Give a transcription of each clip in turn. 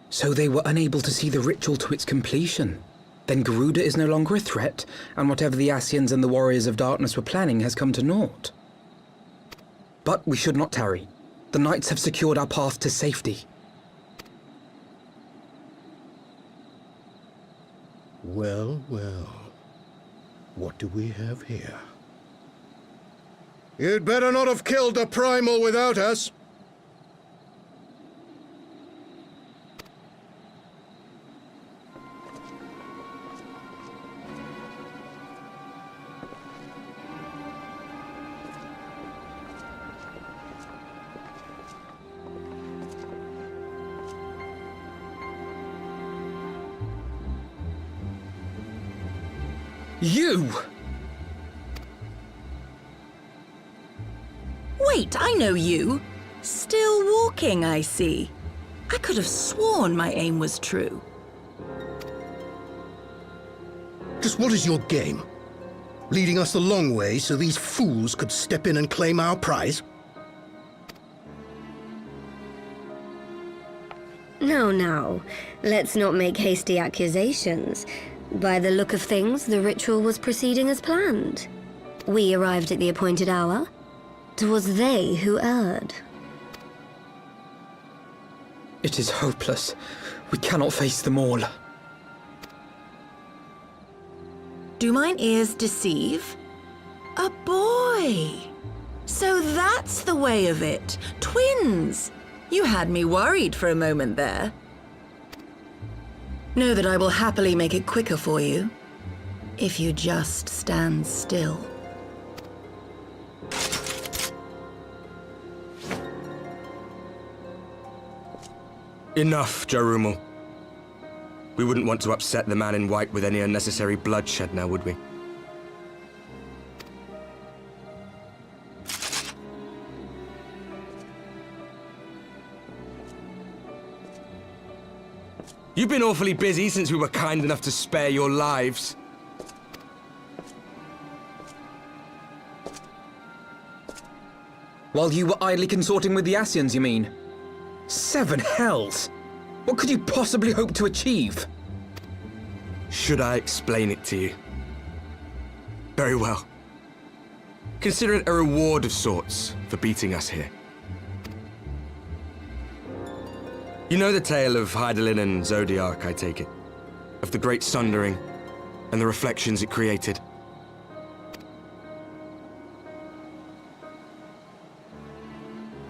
So they were unable to see the ritual to its completion. Then Garuda is no longer a threat, and whatever the Ascians and the Warriors of Darkness were planning has come to naught. But we should not tarry. The knights have secured our path to safety. Well, well. What do we have here? You'd better not have killed the Primal without us. You! Wait, I know you. Still walking, I see. I could have sworn my aim was true. Just what is your game? Leading us a long way so these fools could step in and claim our prize? No. Let's not make hasty accusations. By the look of things, the ritual was proceeding as planned. We arrived at the appointed hour. 'Twas they who erred. It is hopeless. We cannot face them all. Do mine ears deceive? A boy! So that's the way of it. Twins! You had me worried for a moment there. Know that I will happily make it quicker for you, if you just stand still. Enough, Jarumal. We wouldn't want to upset the man in white with any unnecessary bloodshed now, would we? You've been awfully busy since we were kind enough to spare your lives. While you were idly consorting with the Ascians, you mean? 7 hells! What could you possibly hope to achieve? Should I explain it to you? Very well. Consider it a reward of sorts for beating us here. You know the tale of Hydaelyn and Zodiac, I take it? Of the Great Sundering and the reflections it created?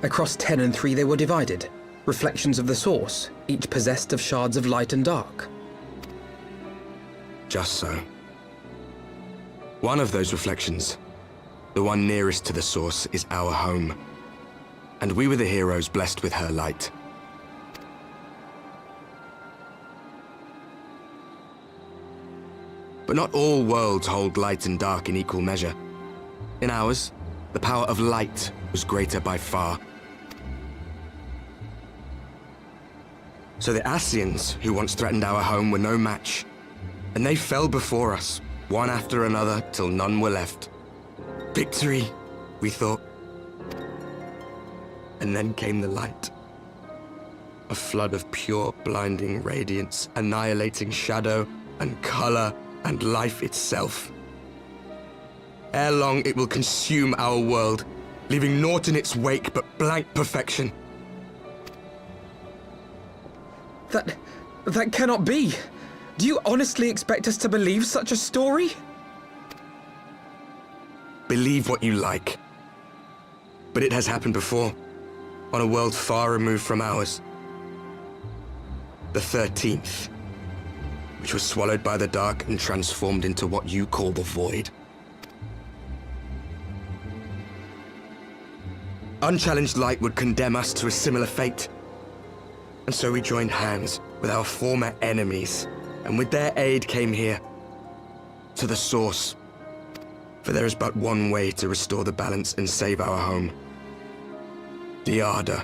Across 10 and 3 they were divided. Reflections of the source, each possessed of shards of light and dark. Just so. One of those reflections, the one nearest to the source, is our home. And we were the heroes blessed with her light. But not all worlds hold light and dark in equal measure. In ours, the power of light was greater by far. So the Ascians, who once threatened our home, were no match. And they fell before us, one after another, till none were left. Victory, we thought. And then came the light. A flood of pure, blinding radiance, annihilating shadow and color and life itself. Ere long, it will consume our world, leaving naught in its wake but blank perfection. That cannot be. Do you honestly expect us to believe such a story? Believe what you like. But it has happened before, on a world far removed from ours. The 13th, which was swallowed by the dark and transformed into what you call the Void. Unchallenged light would condemn us to a similar fate. And so we joined hands with our former enemies, and with their aid came here, to the source. For there is but one way to restore the balance and save our home. The Ardor.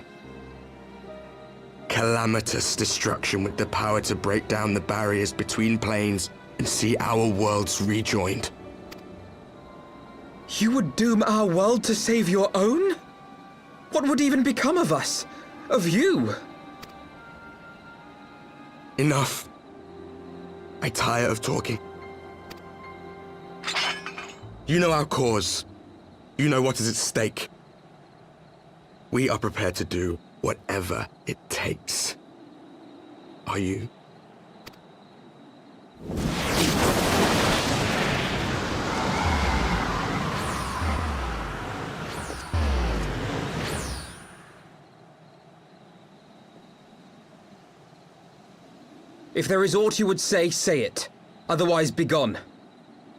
calamitous destruction with the power to break down the barriers between planes and see our worlds rejoined. You would doom our world to save your own? What would even become of us? Of you? Enough. I tire of talking. You know our cause. You know what is at stake. We are prepared to do whatever it takes. Are you? If there is aught you would say, say it. Otherwise, begone.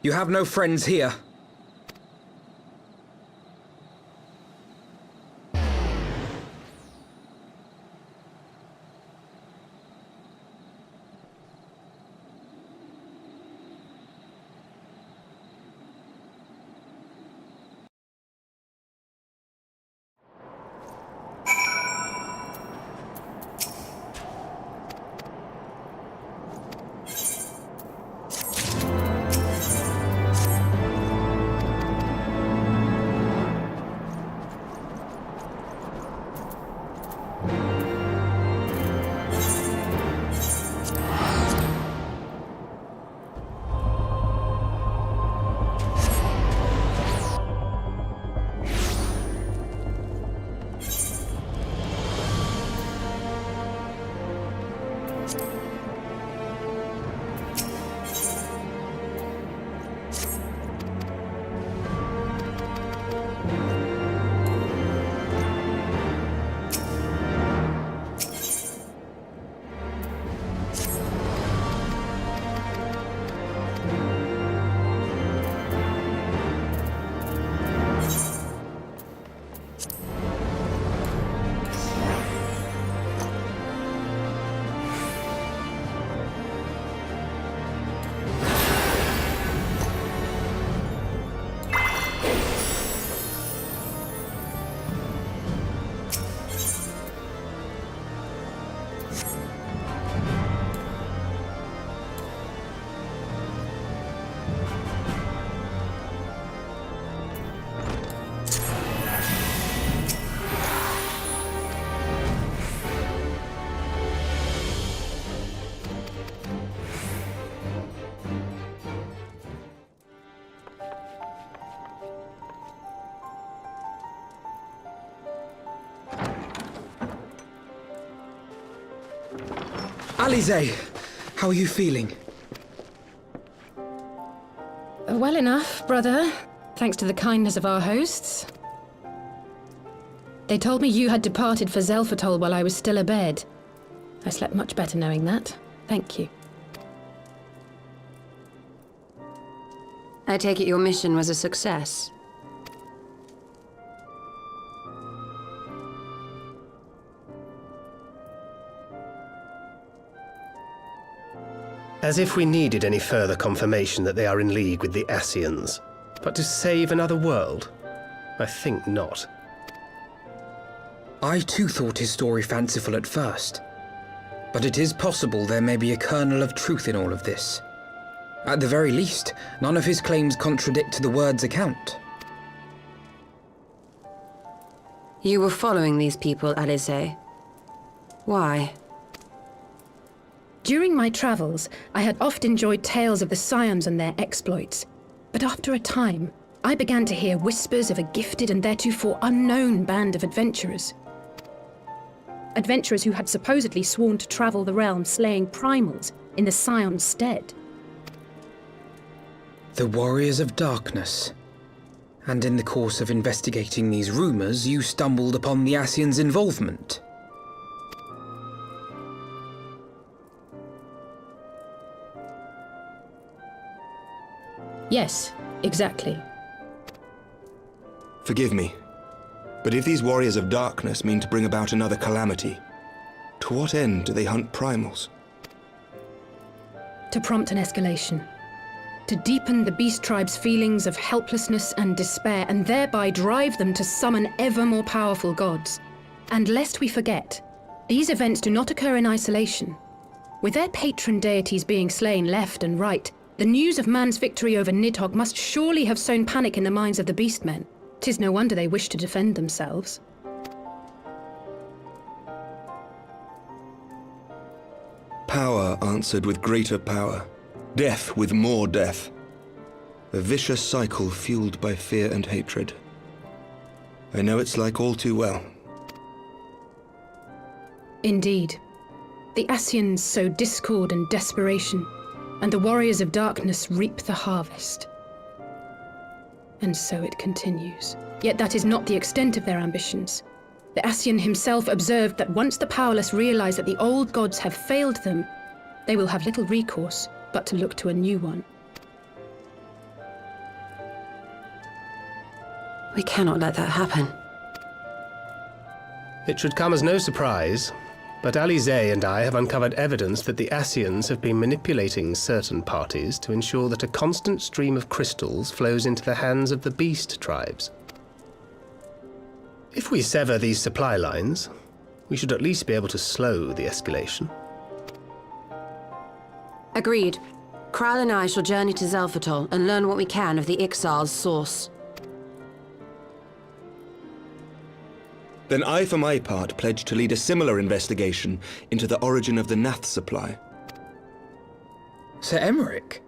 You have no friends here. Alize, how are you feeling? Well enough, brother. Thanks to the kindness of our hosts. They told me you had departed for Zelfatol while I was still abed. I slept much better knowing that. Thank you. I take it your mission was a success. As if we needed any further confirmation that they are in league with the Ascians. But to save another world? I think not. I too thought his story fanciful at first. But it is possible there may be a kernel of truth in all of this. At the very least, none of his claims contradict the word's account. You were following these people, Alize. Why? During my travels, I had oft enjoyed tales of the Scions and their exploits. But after a time, I began to hear whispers of a gifted and theretofore unknown band of adventurers. Adventurers who had supposedly sworn to travel the realm slaying primals in the Scion's stead. The Warriors of Darkness. And in the course of investigating these rumors, you stumbled upon the Ascians' involvement. Yes, exactly. Forgive me, but if these Warriors of Darkness mean to bring about another calamity, to what end do they hunt primals? To prompt an escalation. To deepen the beast tribe's feelings of helplessness and despair, and thereby drive them to summon ever more powerful gods. And lest we forget, These events do not occur in isolation. With their patron deities being slain left and right, the news of man's victory over Nidhogg must surely have sown panic in the minds of the Beastmen. 'Tis no wonder they wish to defend themselves. Power answered with greater power. Death with more death. A vicious cycle fueled by fear and hatred. I know it's like all too well. Indeed. The Ascians sow discord and desperation, and the warriors of darkness reap the harvest. And so it continues. Yet that is not the extent of their ambitions. The Ascian himself observed that once the powerless realize that the old gods have failed them, they will have little recourse but to look to a new one. We cannot let that happen. It should come as no surprise, but Alizé and I have uncovered evidence that the Ascians have been manipulating certain parties to ensure that a constant stream of crystals flows into the hands of the beast tribes. If we sever these supply lines, we should at least be able to slow the escalation. Agreed. Kral and I shall journey to Zelphatol and learn what we can of the Ixal's source. Then I, for my part, pledge to lead a similar investigation into the origin of the Nath supply. Sir Emmerich?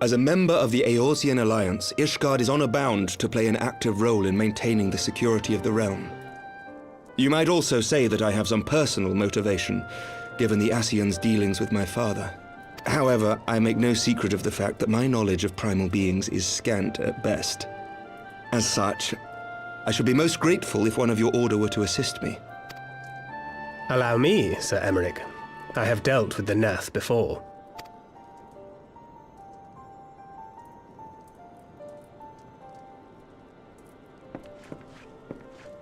As a member of the Eorzean Alliance, Ishgard is honor-bound to play an active role in maintaining the security of the realm. You might also say that I have some personal motivation, given the Ascians' dealings with my father. However, I make no secret of the fact that my knowledge of primal beings is scant at best. As such, I should be most grateful if one of your order were to assist me. Allow me, Sir Emmerich. I have dealt with the Nath before.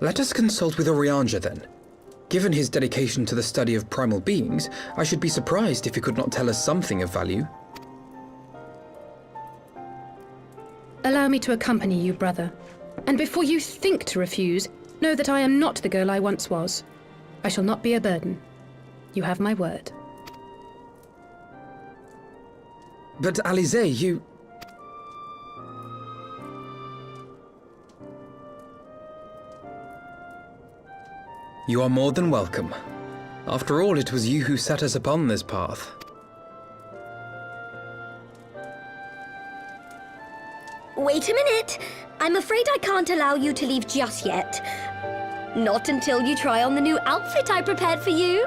Let us consult with Orianja then. Given his dedication to the study of primal beings, I should be surprised if he could not tell us something of value. Allow me to accompany you, brother. And before you think to refuse, know that I am not the girl I once was. I shall not be a burden. You have my word. But Alizé, you... You are more than welcome. After all, it was you who set us upon this path. Wait a minute. I'm afraid I can't allow you to leave just yet. Not until you try on the new outfit I prepared for you.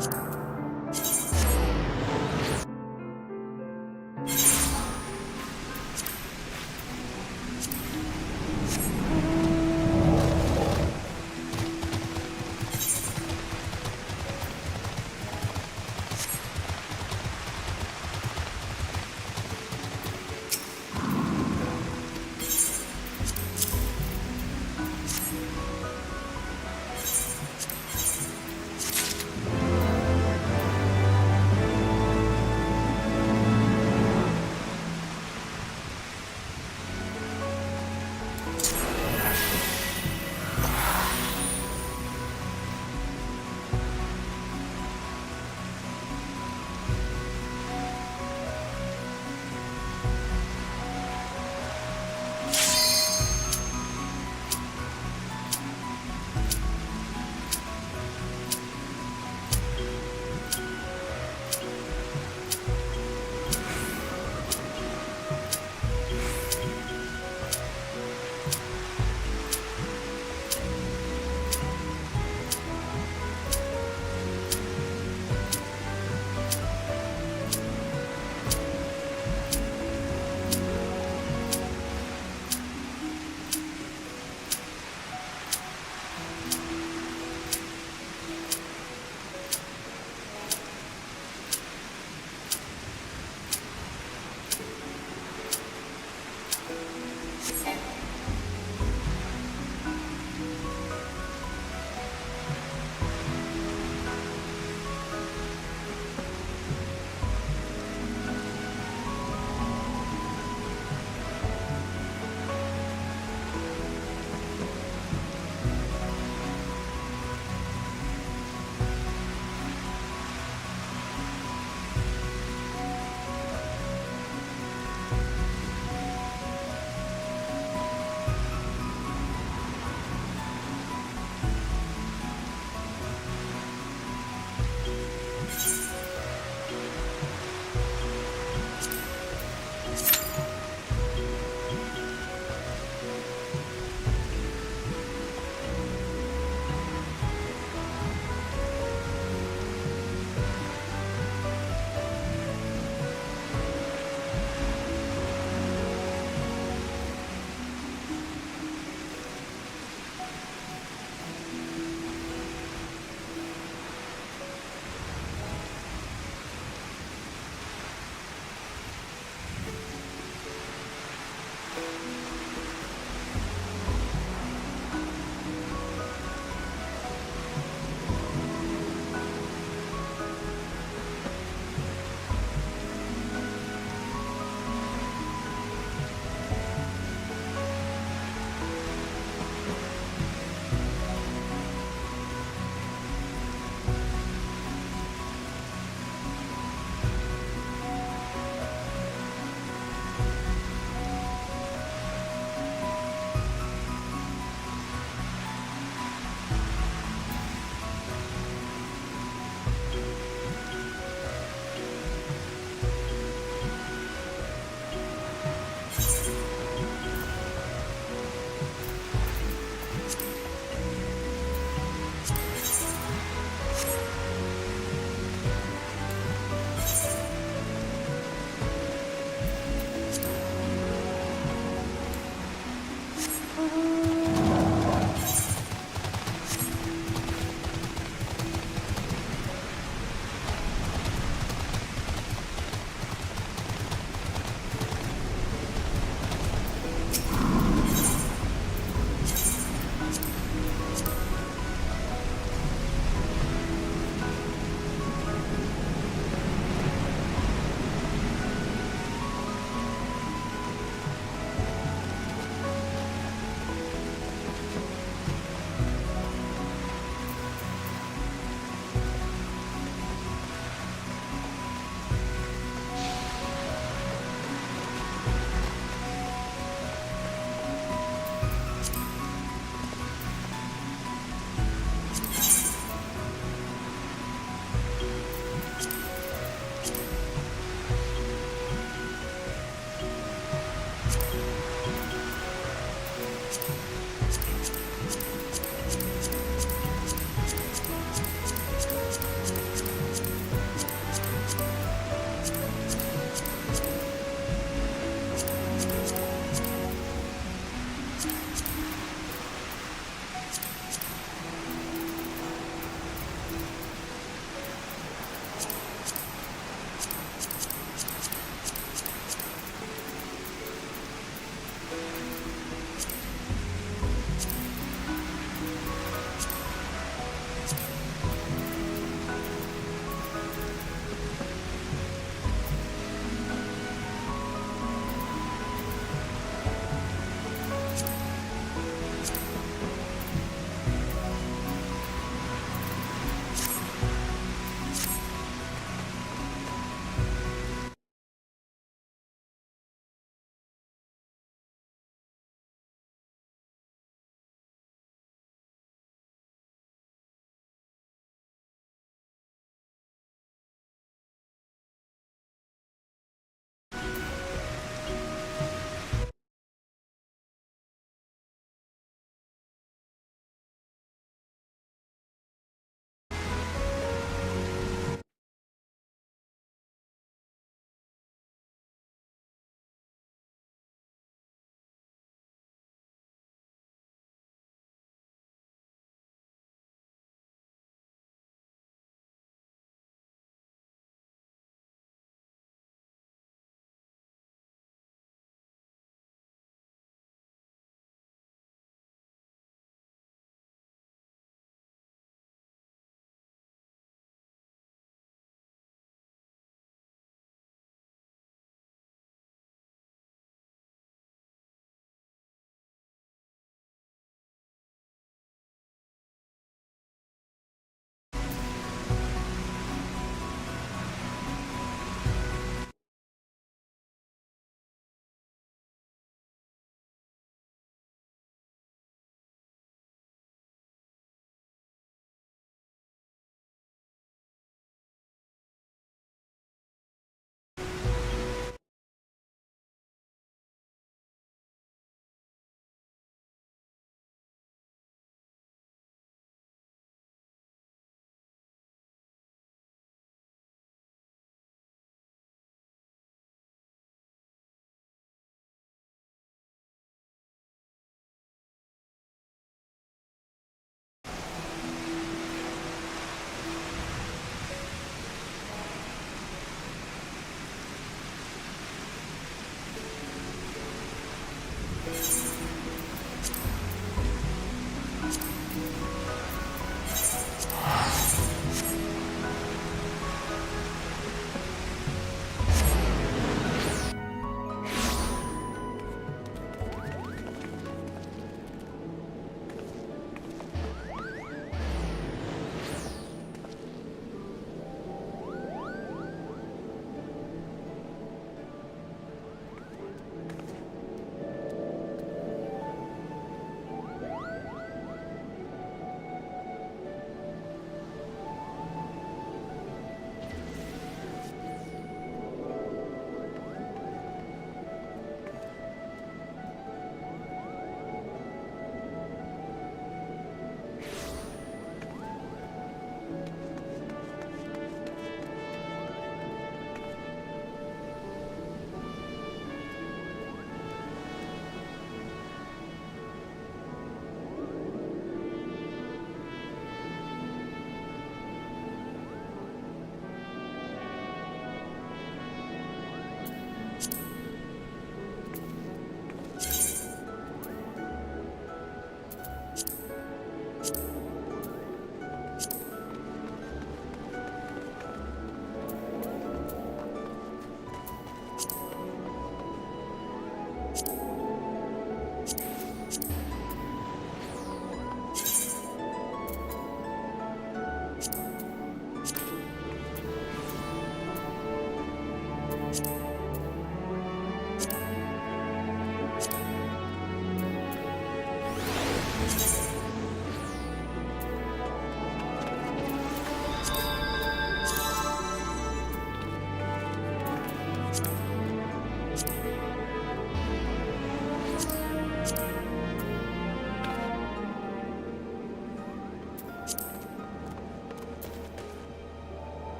you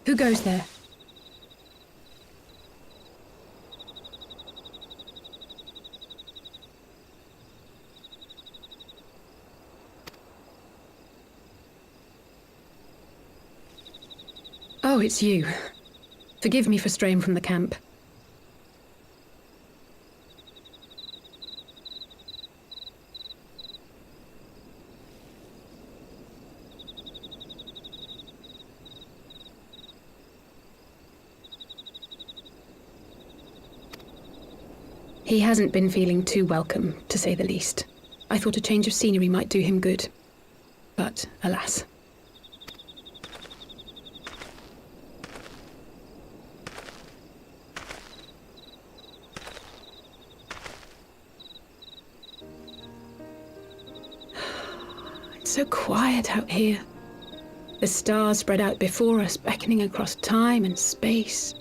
Who goes there? Oh, it's you. Forgive me for straying from the camp. He hasn't been feeling too welcome, to say the least. I thought a change of scenery might do him good. But, alas. It's so quiet out here. The stars spread out before us, beckoning across time and space.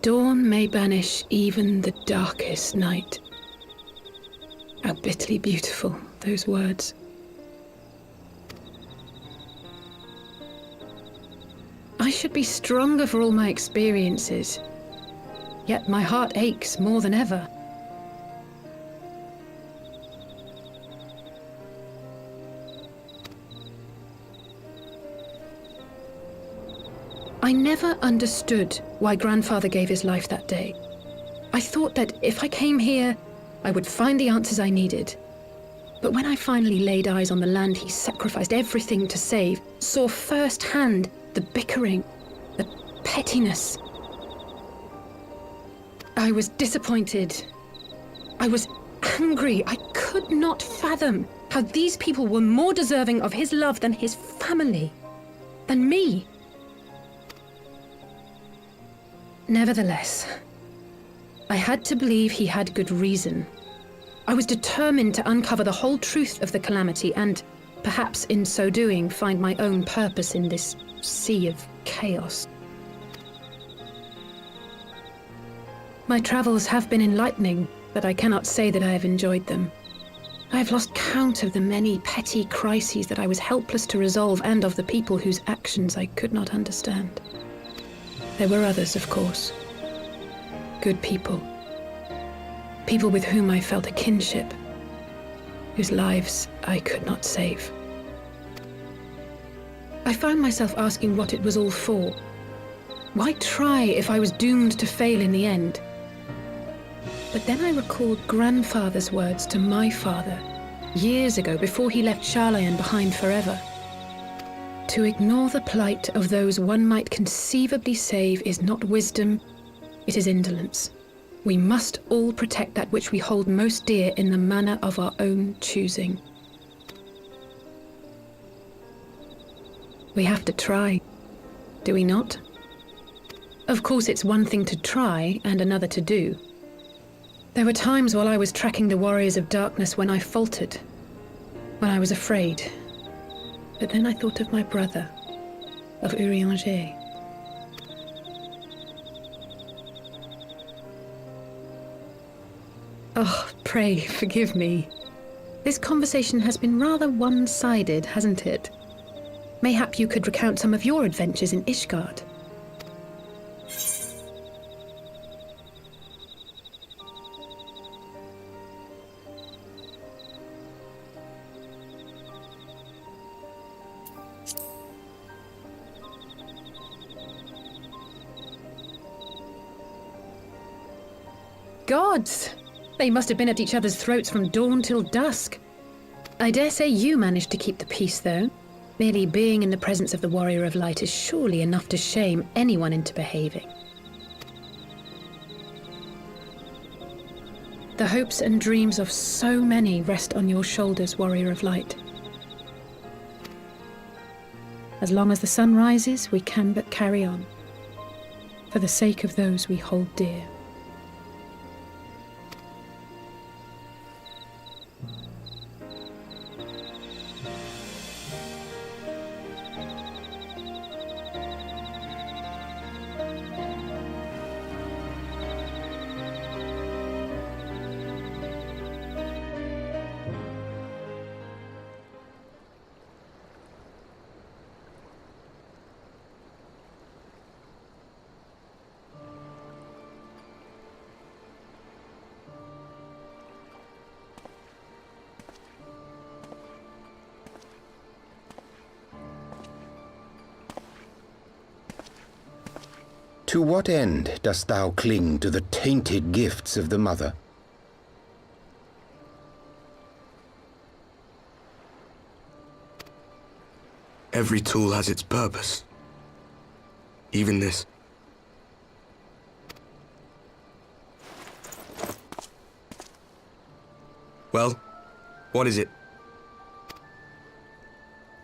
Dawn may banish even the darkest night. How bitterly beautiful, those words. I should be stronger for all my experiences, yet my heart aches more than ever. I never understood why Grandfather gave his life that day. I thought that if I came here, I would find the answers I needed. But when I finally laid eyes on the land he sacrificed everything to save, saw firsthand the bickering, the pettiness, I was disappointed. I was angry. I could not fathom how these people were more deserving of his love than his family, than me. Nevertheless, I had to believe he had good reason. I was determined to uncover the whole truth of the calamity and, perhaps in so doing, find my own purpose in this sea of chaos. My travels have been enlightening, but I cannot say that I have enjoyed them. I have lost count of the many petty crises that I was helpless to resolve and of the people whose actions I could not understand. There were others, of course. Good people. People with whom I felt a kinship, whose lives I could not save. I found myself asking what it was all for. Why try if I was doomed to fail in the end? But then I recalled Grandfather's words to my father, years ago, before he left Charlayan behind forever. To ignore the plight of those one might conceivably save is not wisdom, it is indolence. We must all protect that which we hold most dear in the manner of our own choosing. We have to try, do we not? Of course, it's one thing to try and another to do. There were times while I was tracking the warriors of darkness when I faltered, when I was afraid. But then I thought of my brother, of Urianger. Oh, pray forgive me. This conversation has been rather one-sided, hasn't it? Mayhap you could recount some of your adventures in Ishgard. Gods! They must have been at each other's throats from dawn till dusk. I dare say you managed to keep the peace, though. Merely being in the presence of the Warrior of Light is surely enough to shame anyone into behaving. The hopes and dreams of so many rest on your shoulders, Warrior of Light. As long as the sun rises, we can but carry on, for the sake of those we hold dear. To what end dost thou cling to the tainted gifts of the Mother? Every tool has its purpose. Even this. Well, what is it?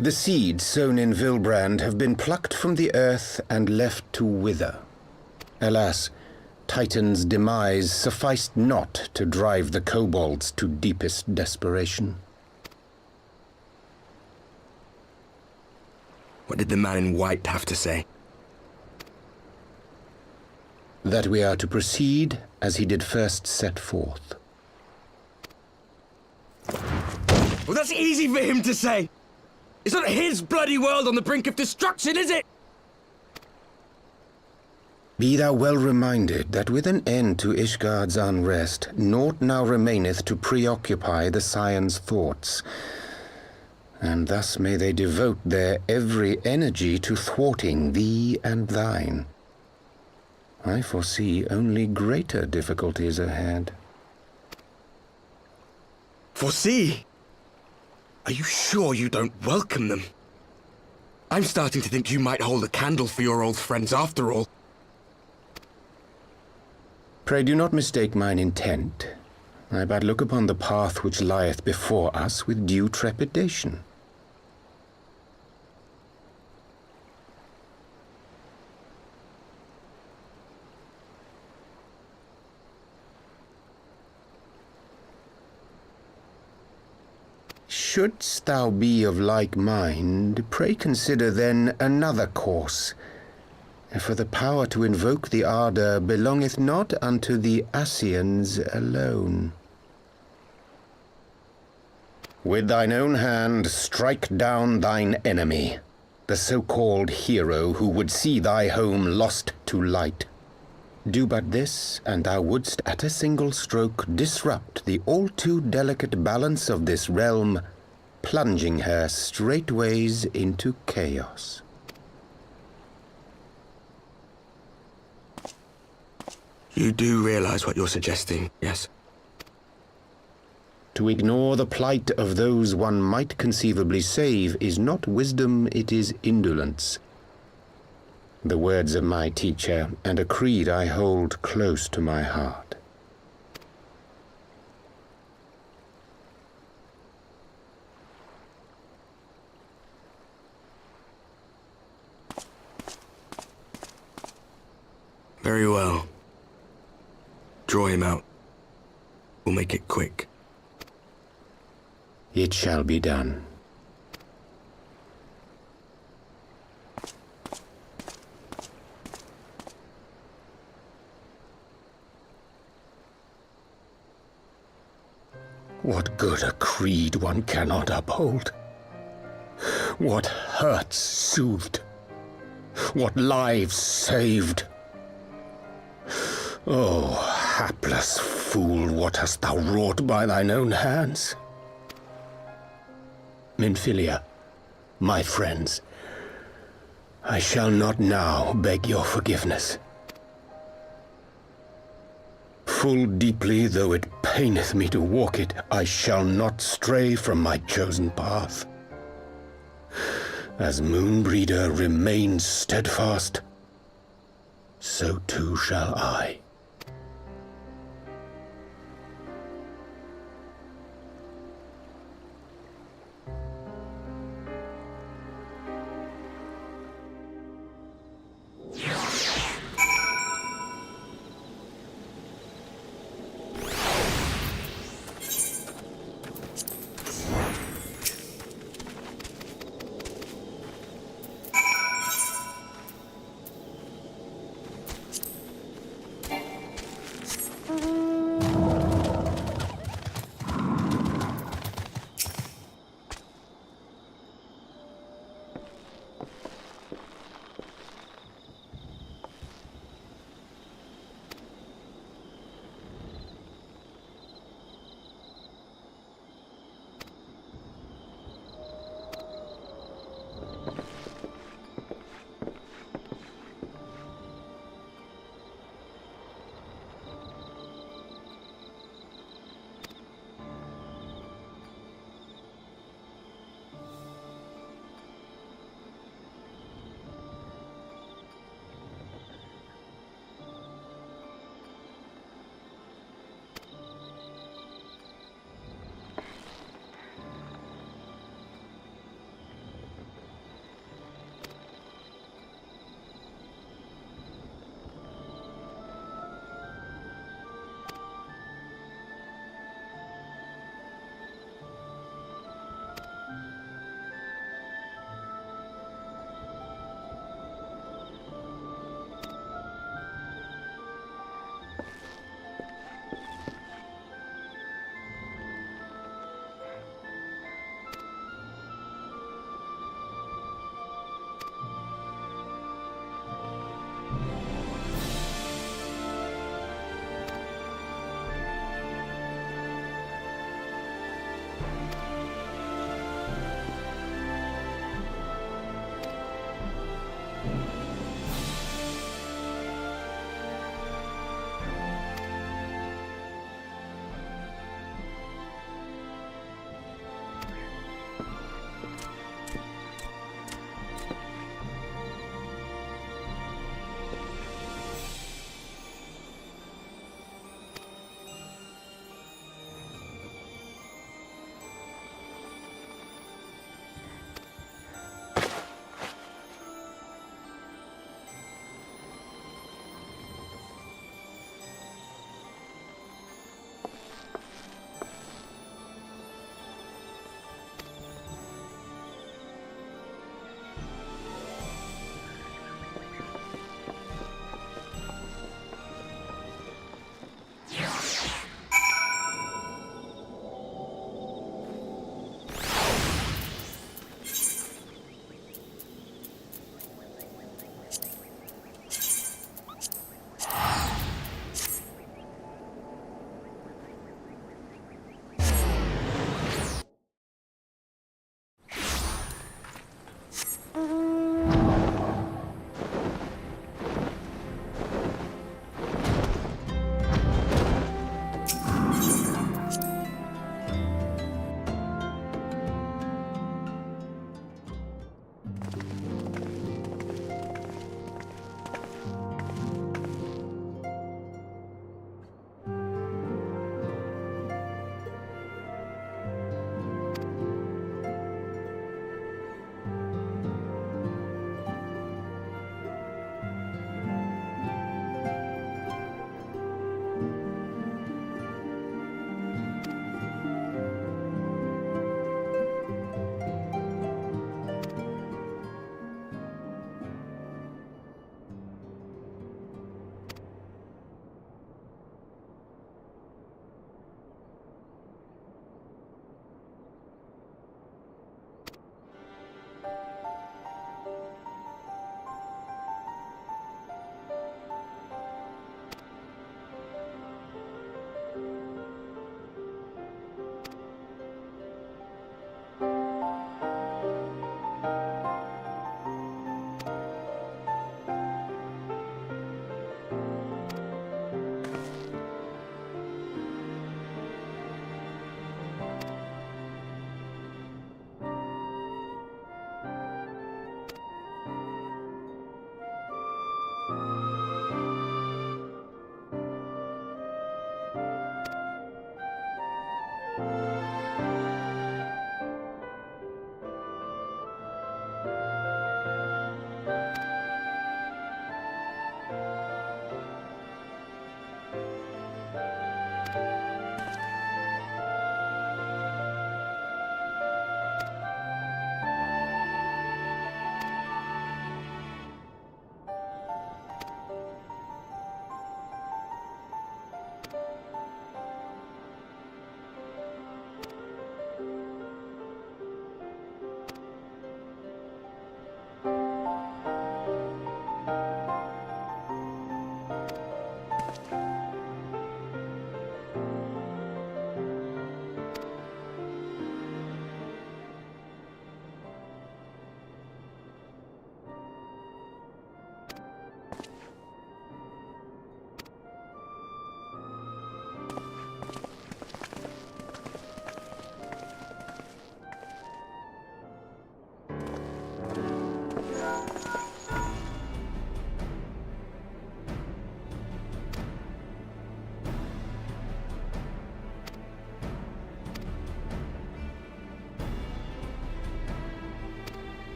The seeds sown in Vilbrand have been plucked from the earth and left to wither. Alas, Titan's demise sufficed not to drive the kobolds to deepest desperation. What did the man in white have to say? That we are to proceed as he did first set forth. Well, that's easy for him to say! It's not his bloody world on the brink of destruction, is it? Be thou well reminded that with an end to Ishgard's unrest, naught now remaineth to preoccupy the Scion's thoughts. And thus may they devote their every energy to thwarting thee and thine. I foresee only greater difficulties ahead. Foresee? Are you sure you don't welcome them? I'm starting to think you might hold a candle for your old friends after all. Pray do not mistake mine intent. I but look upon the path which lieth before us with due trepidation. Shouldst thou be of like mind, pray consider then another course. For the power to invoke the ardour belongeth not unto the Ascians alone. With thine own hand strike down thine enemy, the so-called hero who would see thy home lost to light. Do but this, and thou wouldst at a single stroke disrupt the all-too delicate balance of this realm, plunging her straightways into chaos. You do realize what you're suggesting, yes? To ignore the plight of those one might conceivably save is not wisdom, it is indolence. The words of my teacher, and a creed I hold close to my heart. Very well. Draw him out. We'll make it quick. It shall be done. What good a creed one cannot uphold? What hurts soothed? What lives saved? Oh, hapless fool, what hast thou wrought by thine own hands? Minfilia, my friends, I shall not now beg your forgiveness. Full deeply though it paineth me to walk it, I shall not stray from my chosen path. As Moonbreeder remains steadfast, so too shall I.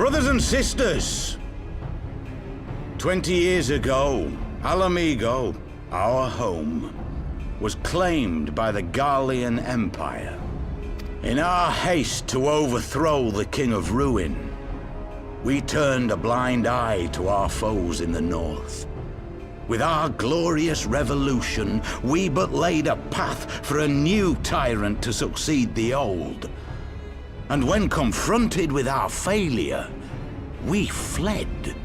Brothers and sisters, 20 years ago, Alamigo, our home, was claimed by the Garlean Empire. In our haste to overthrow the King of Ruin, we turned a blind eye to our foes in the north. With our glorious revolution, we but laid a path for a new tyrant to succeed the old. And when confronted with our failure, we fled.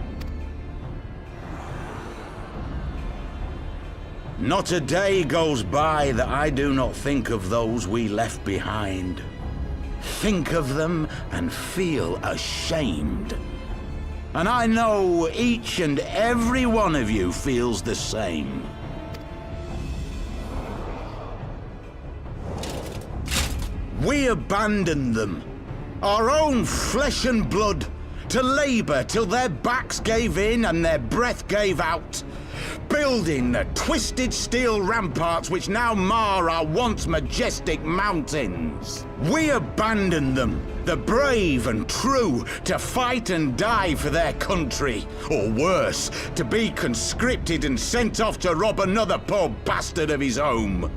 Not a day goes by that I do not think of those we left behind. Think of them and feel ashamed. And I know each and every one of you feels the same. We abandoned them, our own flesh and blood, to labor till their backs gave in and their breath gave out, building the twisted steel ramparts which now mar our once majestic mountains. We abandoned them, the brave and true, to fight and die for their country, or worse, to be conscripted and sent off to rob another poor bastard of his home.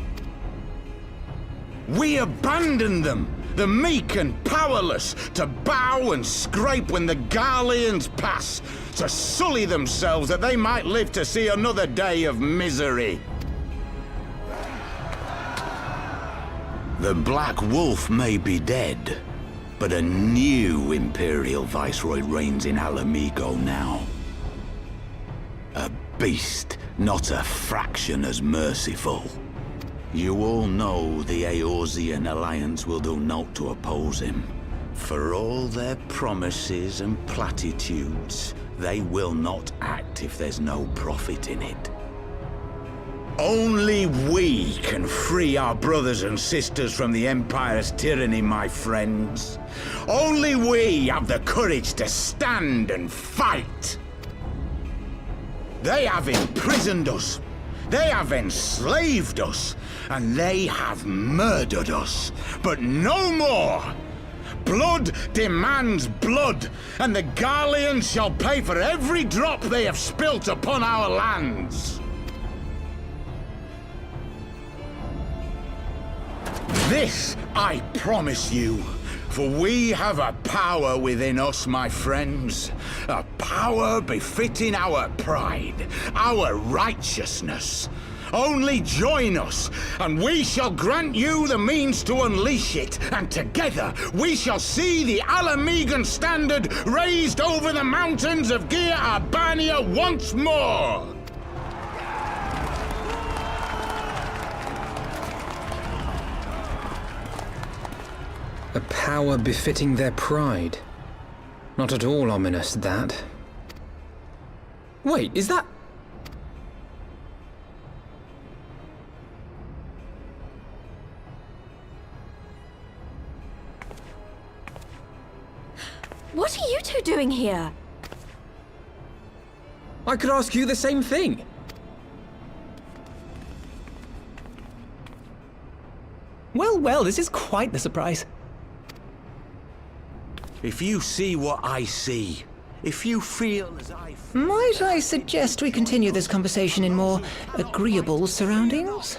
We abandoned them, the meek and powerless, to bow and scrape when the Garleans pass, to sully themselves that they might live to see another day of misery. The Black Wolf may be dead, but a new Imperial Viceroy reigns in Alamigo now. A beast, not a fraction as merciful. You all know the Eorzean Alliance will do naught to oppose him. For all their promises and platitudes, they will not act if there's no profit in it. Only we can free our brothers and sisters from the Empire's tyranny, my friends. Only we have the courage to stand and fight. They have imprisoned us. They have enslaved us, and they have murdered us, but no more! Blood demands blood, and the Garleans shall pay for every drop they have spilt upon our lands! This I promise you, for we have a power within us, my friends. A power befitting our pride, our righteousness. Only join us, and we shall grant you the means to unleash it, and together we shall see the Alamigan standard raised over the mountains of Gia Arbania once more! A power befitting their pride. Not at all ominous, that. Wait, is that... What are you two doing here? I could ask you the same thing. Well, well, this is quite the surprise. If you see what I see, if you feel as I feel... Might I suggest we continue this conversation in more agreeable surroundings?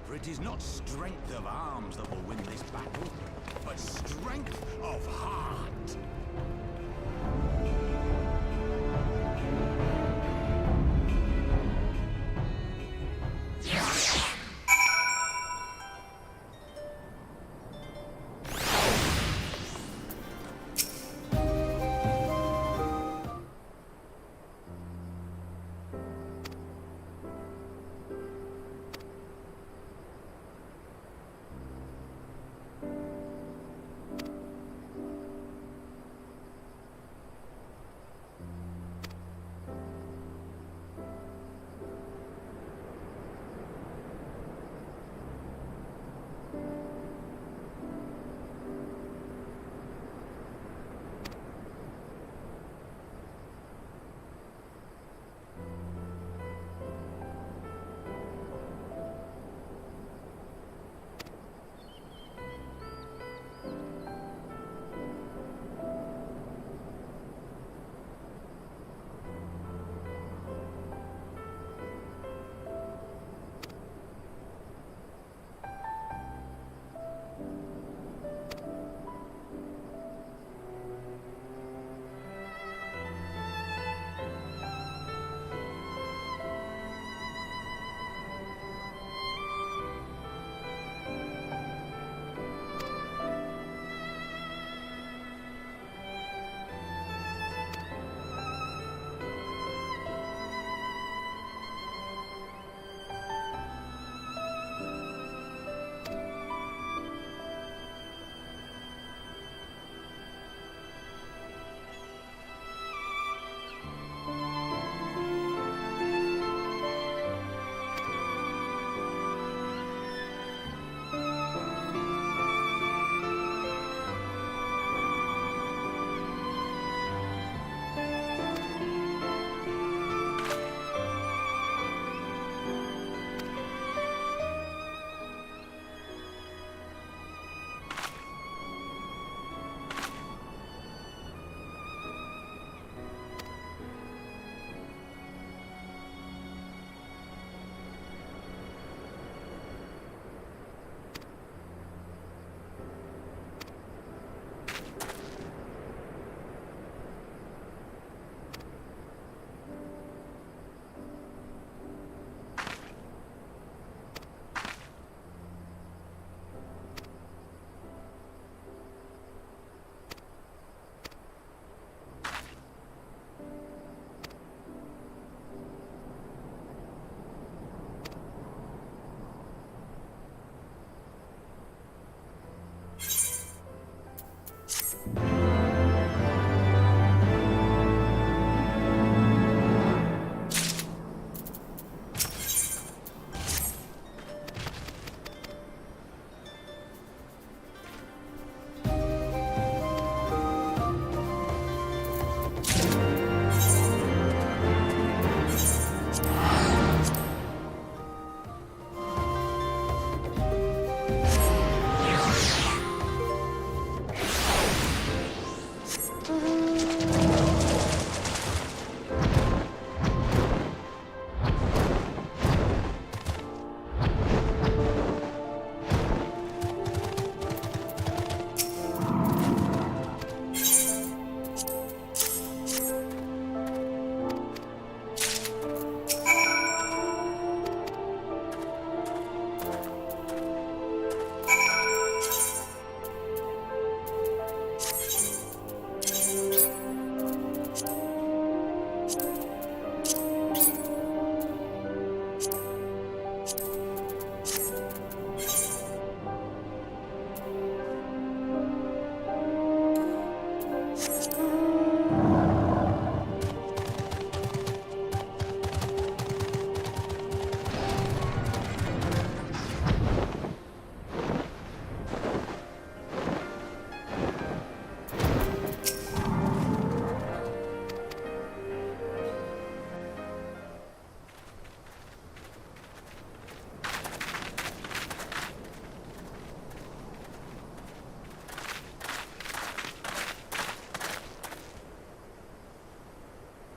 For it is not strength of arms that will win this battle, but strength of heart.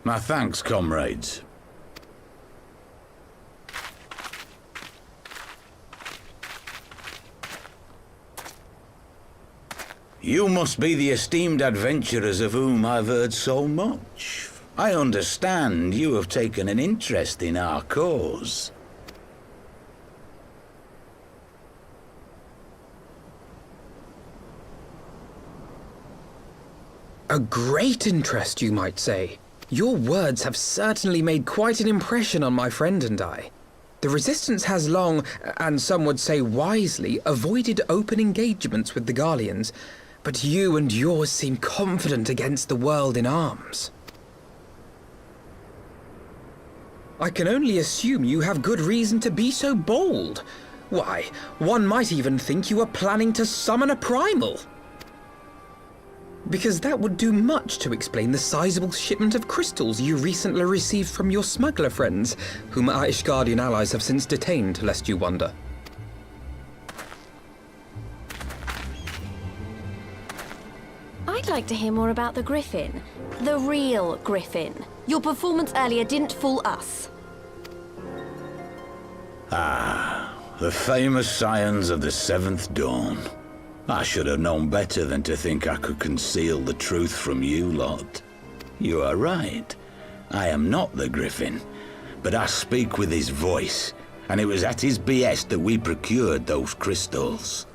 My thanks, comrades. You must be the esteemed adventurers of whom I've heard so much. I understand you have taken an interest in our cause. A great interest, you might say. Your words have certainly made quite an impression on my friend and I. The Resistance has long, and some would say wisely, avoided open engagements with the Garleans, but you and yours seem confident against the world in arms. I can only assume you have good reason to be so bold. Why, one might even think you are planning to summon a primal. Because that would do much to explain the sizable shipment of crystals you recently received from your smuggler friends, whom our Ishgardian allies have since detained, lest you wonder. I'd like to hear more about the Griffin. The real Griffin. Your performance earlier didn't fool us. Ah, the famous scions of the Seventh Dawn. I should have known better than to think I could conceal the truth from you lot. You are right. I am not the Griffin, but I speak with his voice, and it was at his behest that we procured those crystals.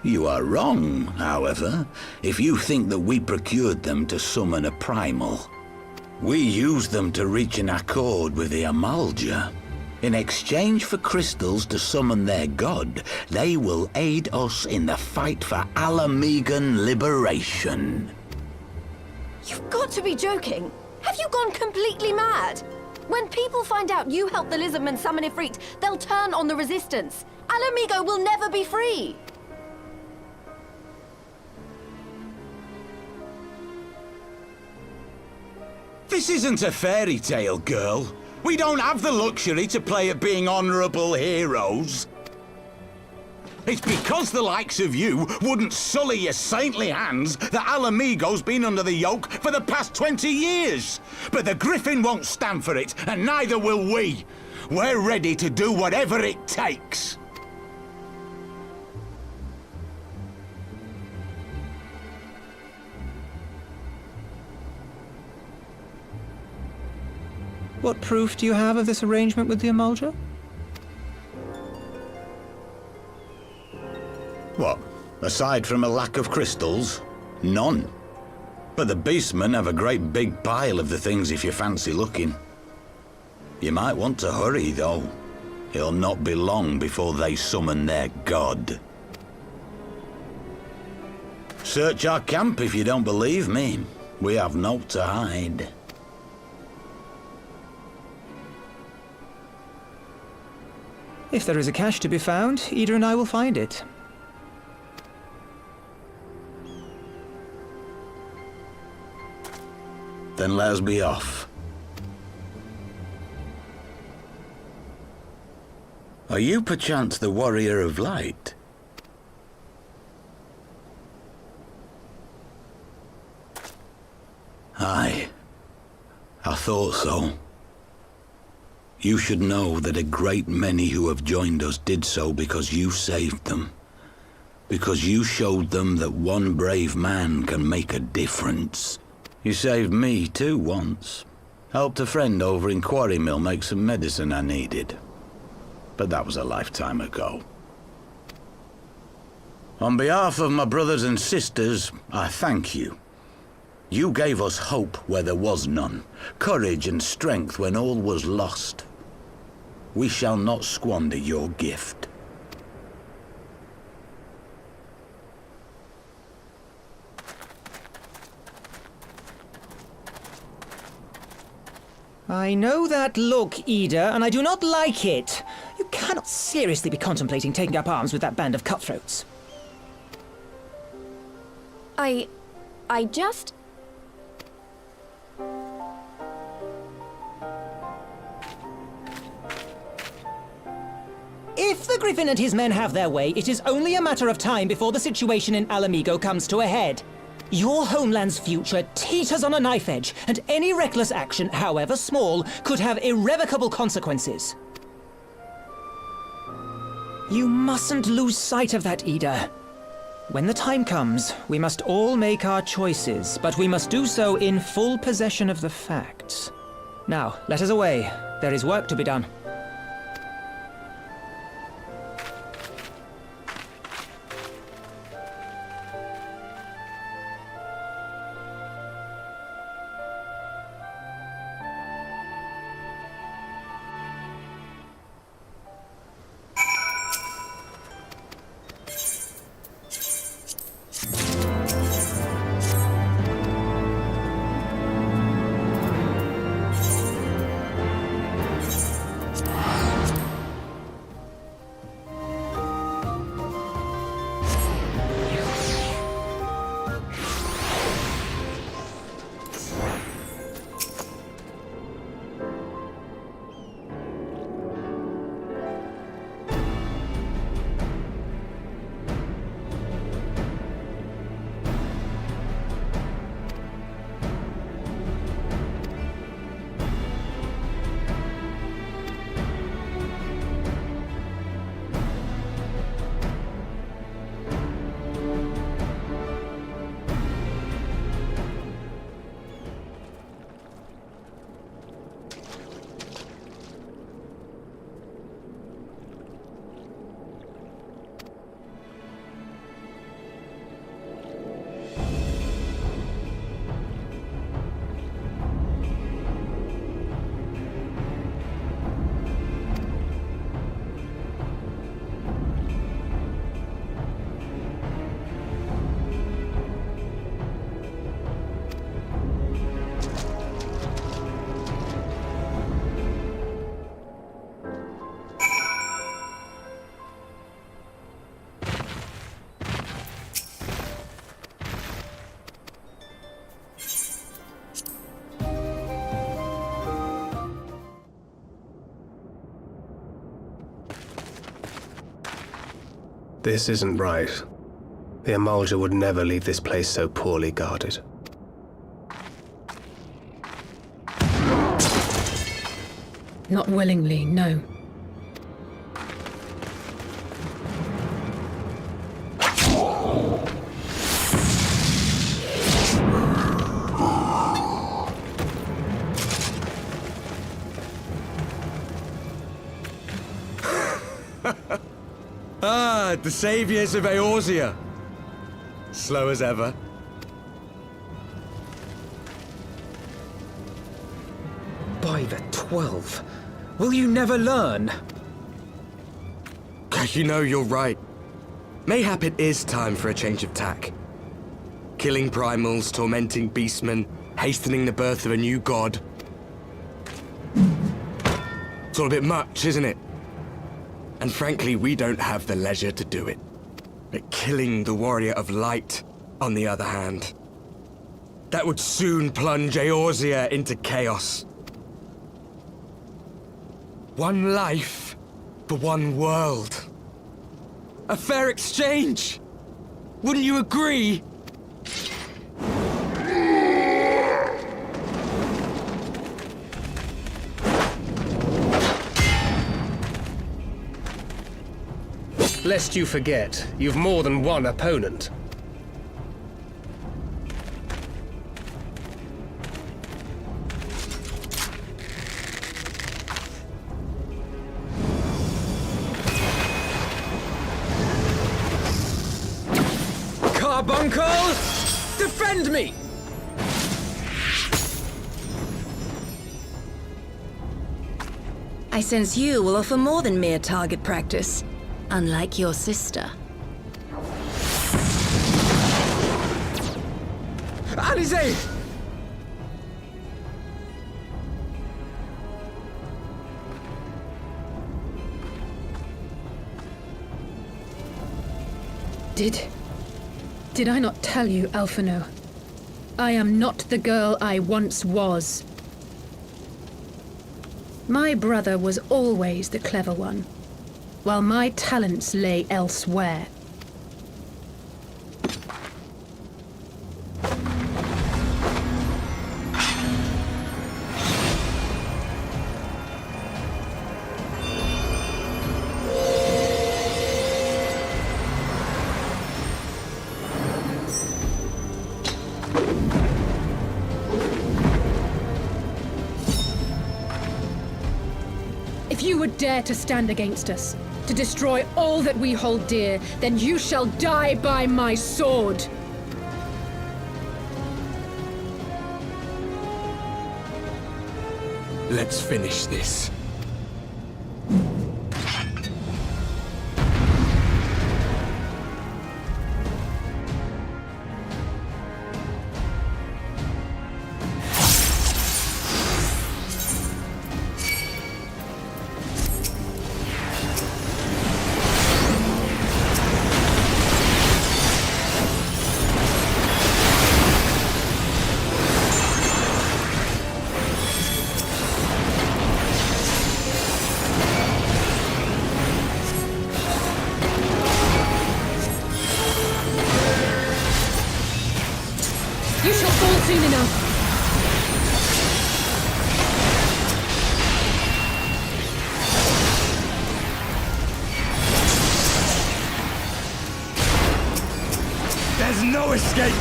You are wrong, however, if you think that we procured them to summon a primal. We used them to reach an accord with the Amalja. In exchange for crystals to summon their god, they will aid us in the fight for Alamegan liberation. You've got to be joking. Have you gone completely mad? When people find out you helped the Lizardmen summon Ifrit, they'll turn on the Resistance. Alamigo will never be free. This isn't a fairy tale, girl. We don't have the luxury to play at being honourable heroes. It's because the likes of you wouldn't sully your saintly hands that Alamigo's been under the yoke for the past 20 years. But the Griffin won't stand for it, and neither will we. We're ready to do whatever it takes. What proof do you have of this arrangement with the Amalja? What? Aside from a lack of crystals? None. But the beastmen have a great big pile of the things if you fancy looking. You might want to hurry, though. It'll not be long before they summon their god. Search our camp if you don't believe me. We have naught to hide. If there is a cache to be found, Ida and I will find it. Then let us be off. Are you perchance the Warrior of Light? Aye. I thought so. You should know that a great many who have joined us did so because you saved them. Because you showed them that one brave man can make a difference. You saved me too once. Helped a friend over in Quarry Mill make some medicine I needed. But that was a lifetime ago. On behalf of my brothers and sisters, I thank you. You gave us hope where there was none, courage and strength when all was lost. We shall not squander your gift. I know that look, Ida, and I do not like it. You cannot seriously be contemplating taking up arms with that band of cutthroats. I just... If the Griffin and his men have their way, it is only a matter of time before the situation in Alamigo comes to a head. Your homeland's future teeters on a knife edge, and any reckless action, however small, could have irrevocable consequences. You mustn't lose sight of that, Ida. When the time comes, we must all make our choices, but we must do so in full possession of the facts. Now, let us away. There is work to be done. This isn't right. The Emulger would never leave this place so poorly guarded. Not willingly, no. The saviors of Eorzea. Slow as ever. By the 12. Will you never learn? You know, you're right. Mayhap it is time for a change of tack. Killing primals, tormenting beastmen, hastening the birth of a new god. It's all a bit much, isn't it? And frankly, we don't have the leisure to do it. But killing the Warrior of Light, on the other hand, that would soon plunge Eorzea into chaos. One life for one world. A fair exchange! Wouldn't you agree? Lest you forget, you've more than one opponent. Carbuncle! Defend me! I sense you will offer more than mere target practice. Unlike your sister. Alize! Did I not tell you, Alphino? I am not the girl I once was. My brother was always the clever one. while my talents lay elsewhere. If you would dare to stand against us, to destroy all that we hold dear, then you shall die by my sword! Let's finish this. You shall fall soon enough! There's no escape!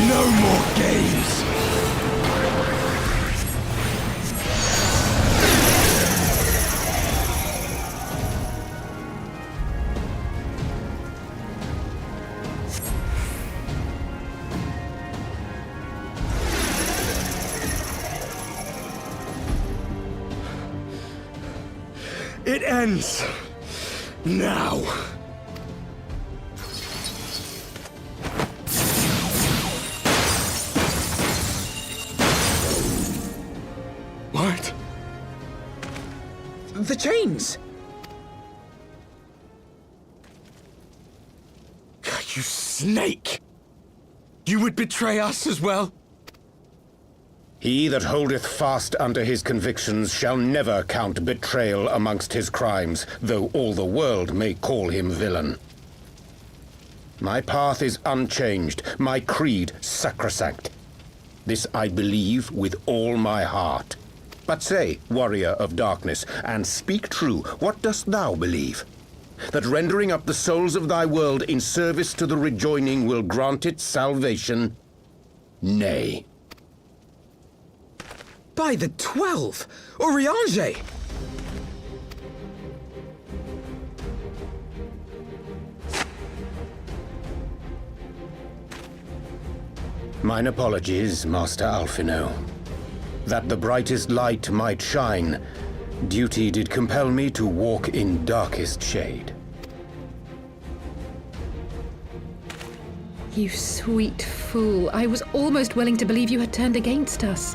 No more games! It ends now. What? The chains! You snake! You would betray us as well? He that holdeth fast unto his convictions shall never count betrayal amongst his crimes, though all the world may call him villain. My path is unchanged, my creed sacrosanct. This I believe with all my heart. But say, warrior of darkness, and speak true, what dost thou believe? That rendering up the souls of thy world in service to the rejoining will grant it salvation? Nay. By the 12! Oriange! Mine apologies, Master Alphino. That the brightest light might shine, duty did compel me to walk in darkest shade. You sweet fool. I was almost willing to believe you had turned against us.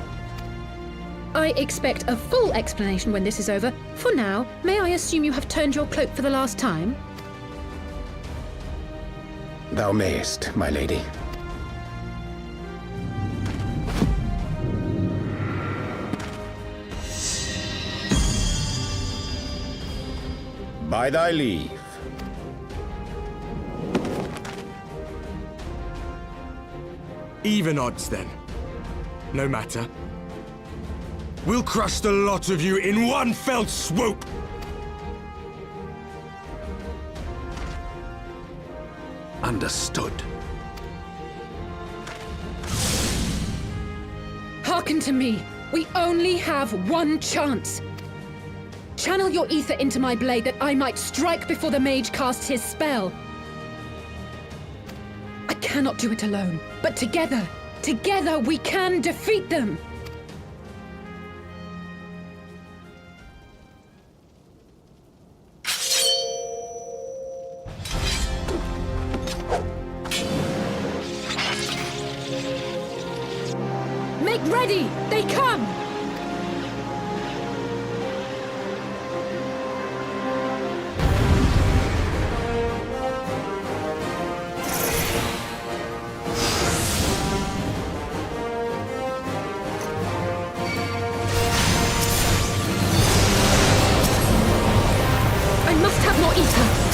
I expect a full explanation when this is over. For now, may I assume you have turned your cloak for the last time? Thou mayest, my lady. By thy leave. Even odds, then. No matter. We'll crush the lot of you in one fell swoop! Understood. Hearken to me. We only have one chance. Channel your ether into my blade that I might strike before the mage casts his spell. I cannot do it alone, but together we can defeat them! Make ready! They come! I must have more ether!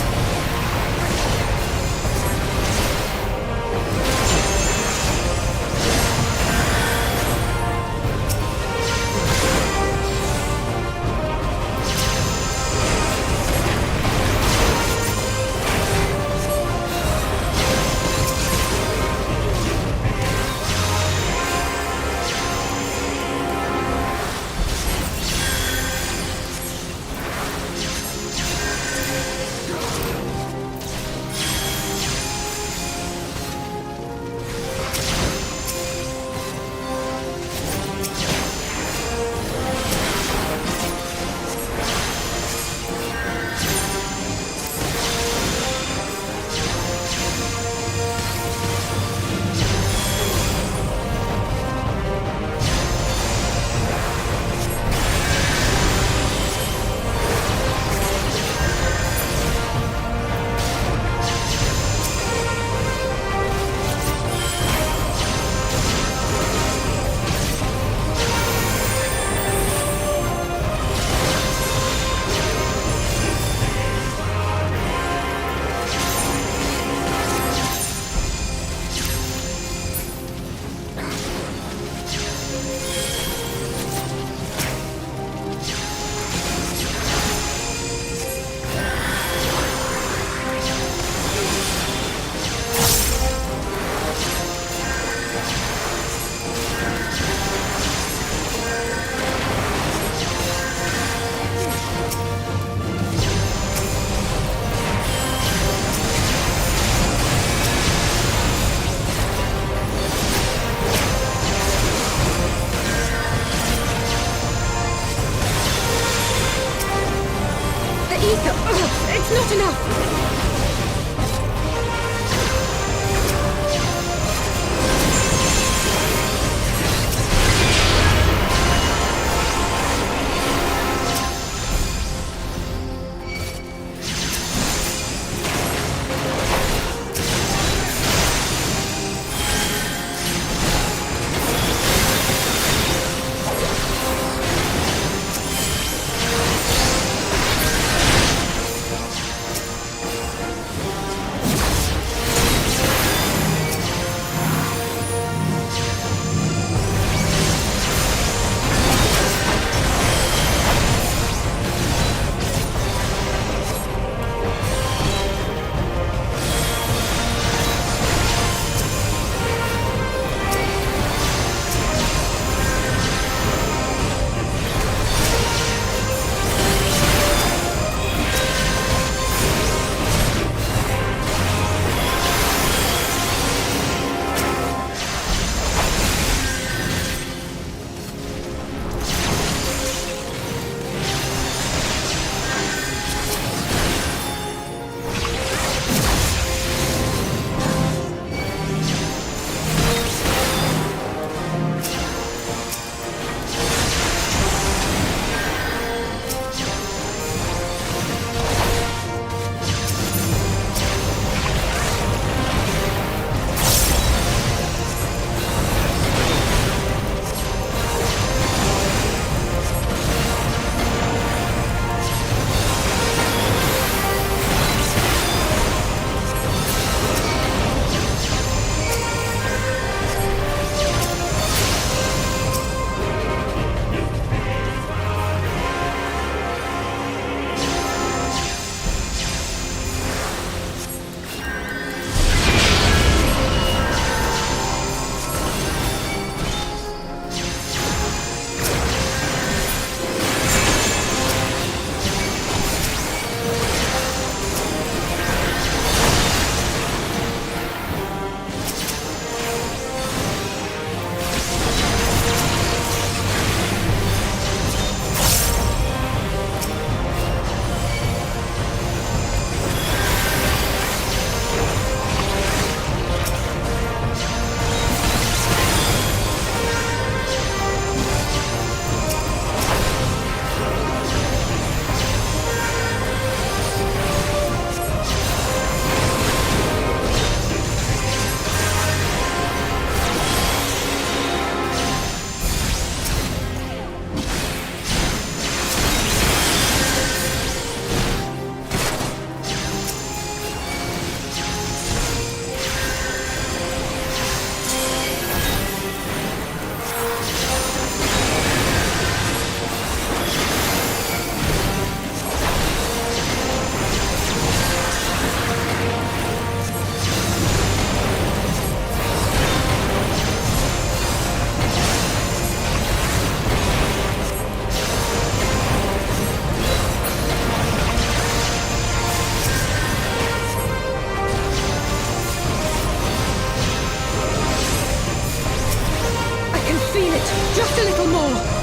feel it! Just a little more!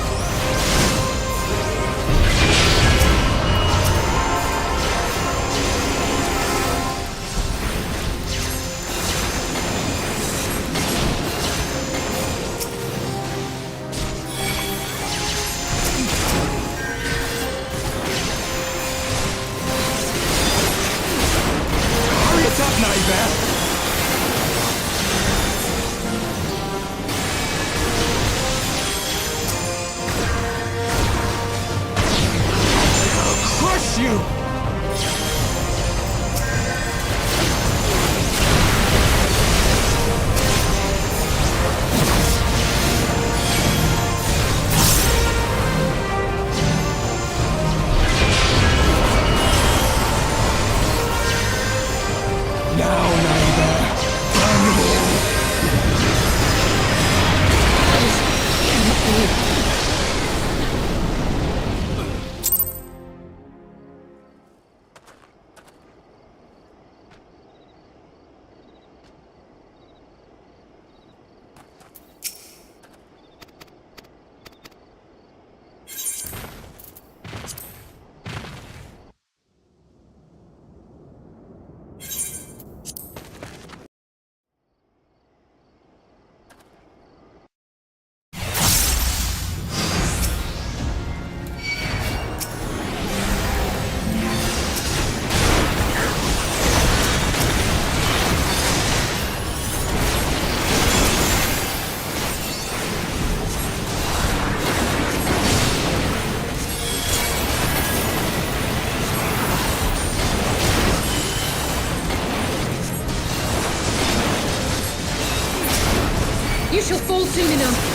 You shall fall soon enough.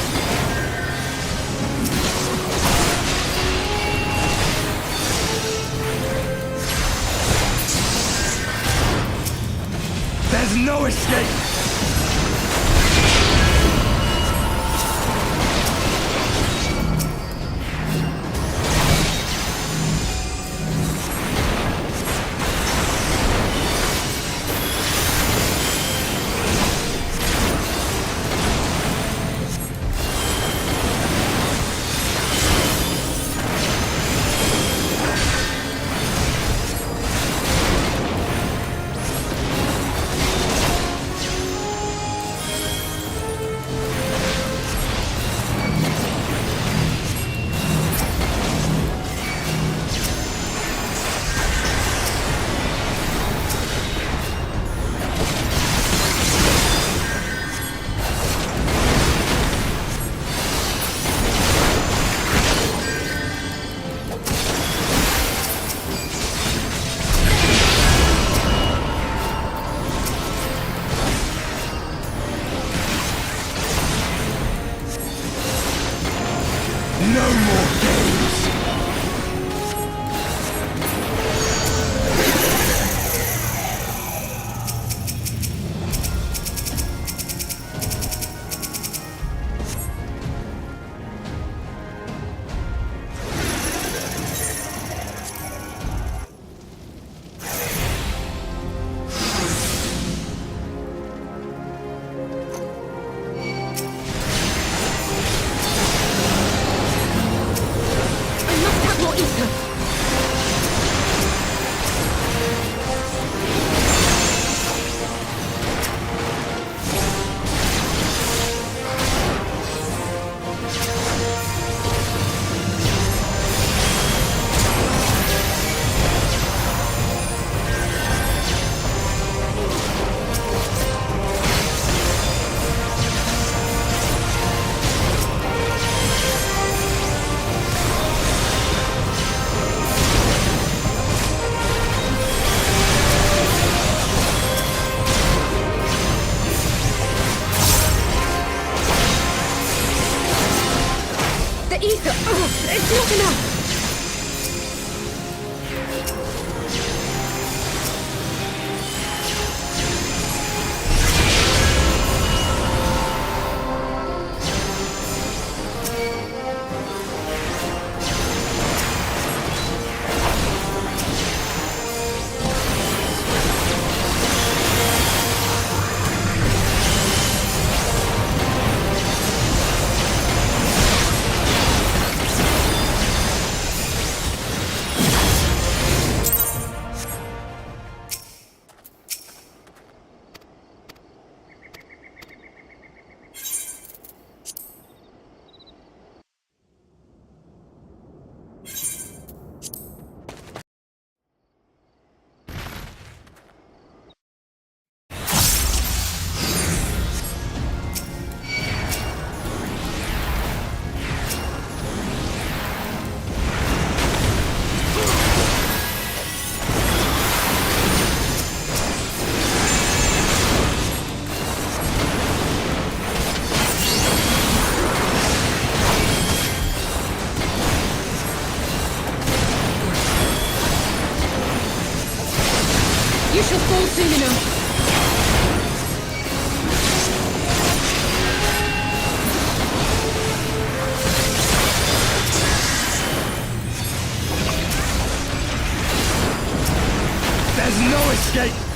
There's no escape! Ether! Oh, it's not enough! fall soon enough. There's no escape!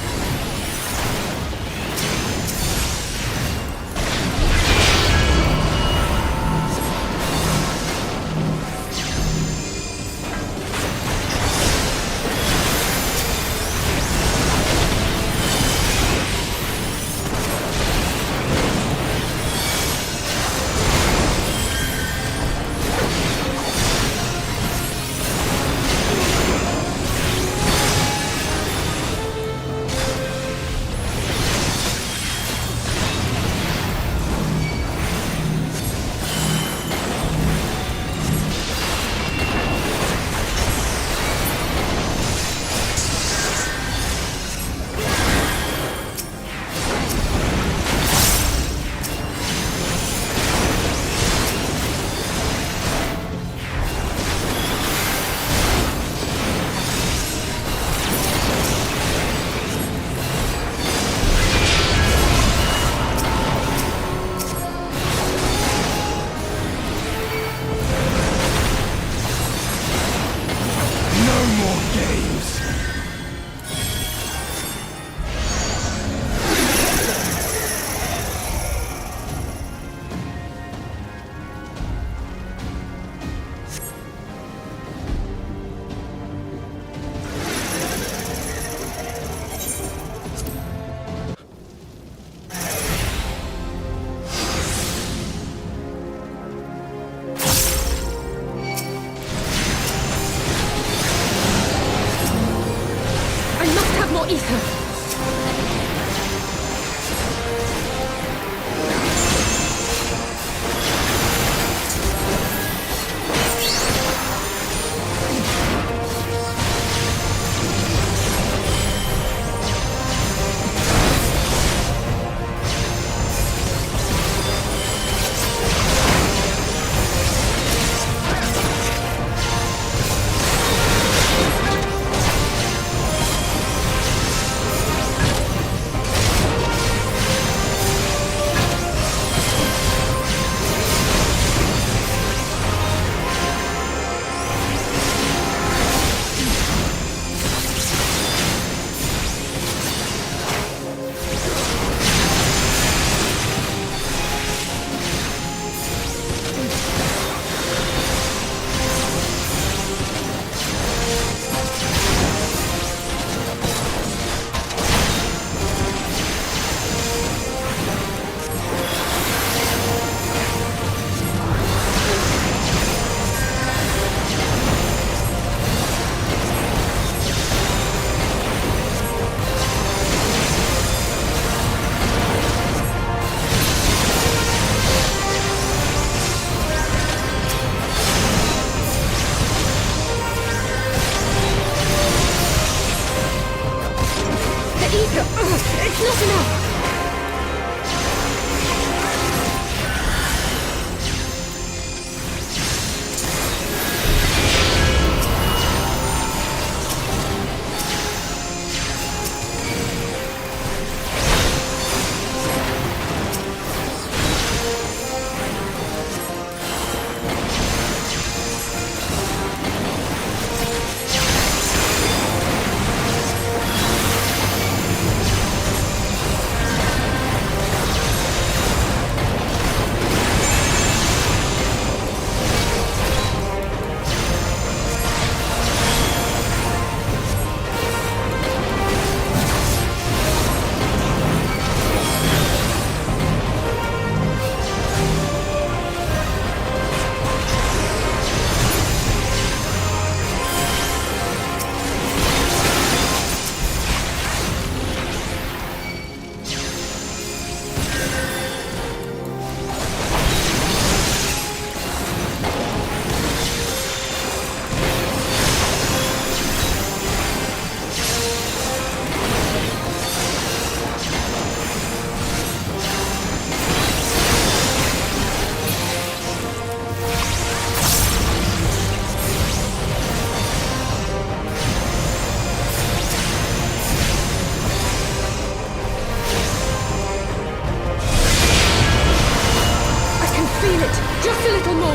a little more!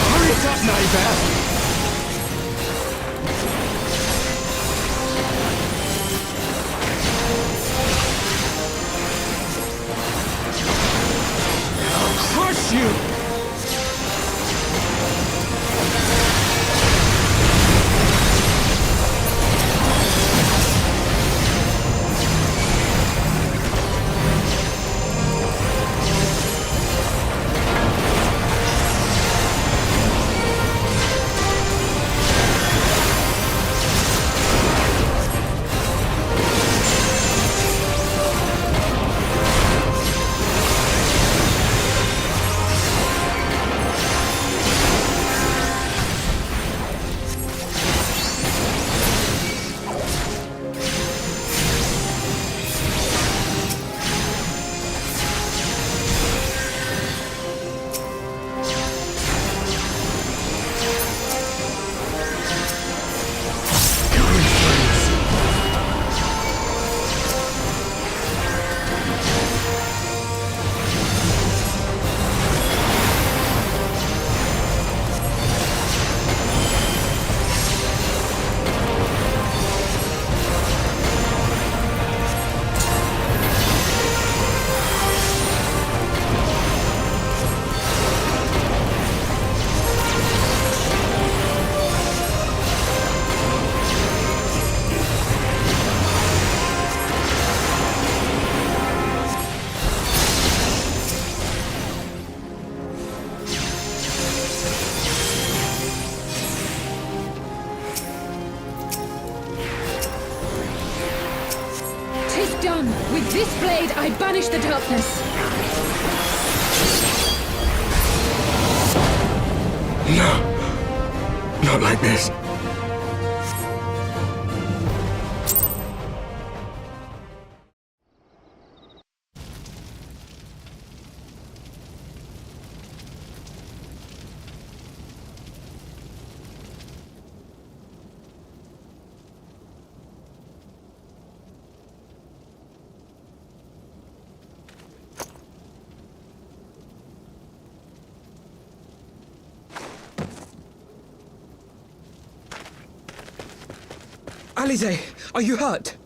Hurry it up, neighbor! Crush you! Done! With this blade, I banish the darkness! No! Not like this. Alize, are you hurt?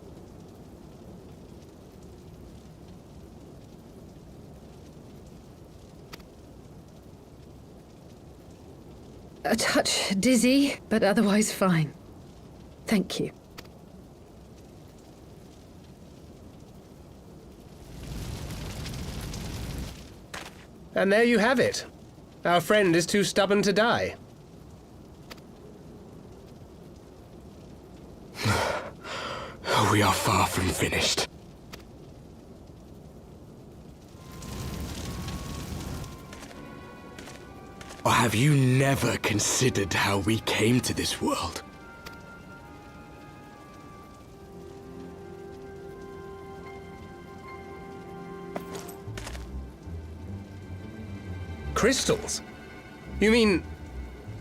A touch dizzy, but otherwise fine. Thank you. And there you have it. Our friend is too stubborn to die. We are far from finished. Or have you never considered how we came to this world? Crystals? You mean,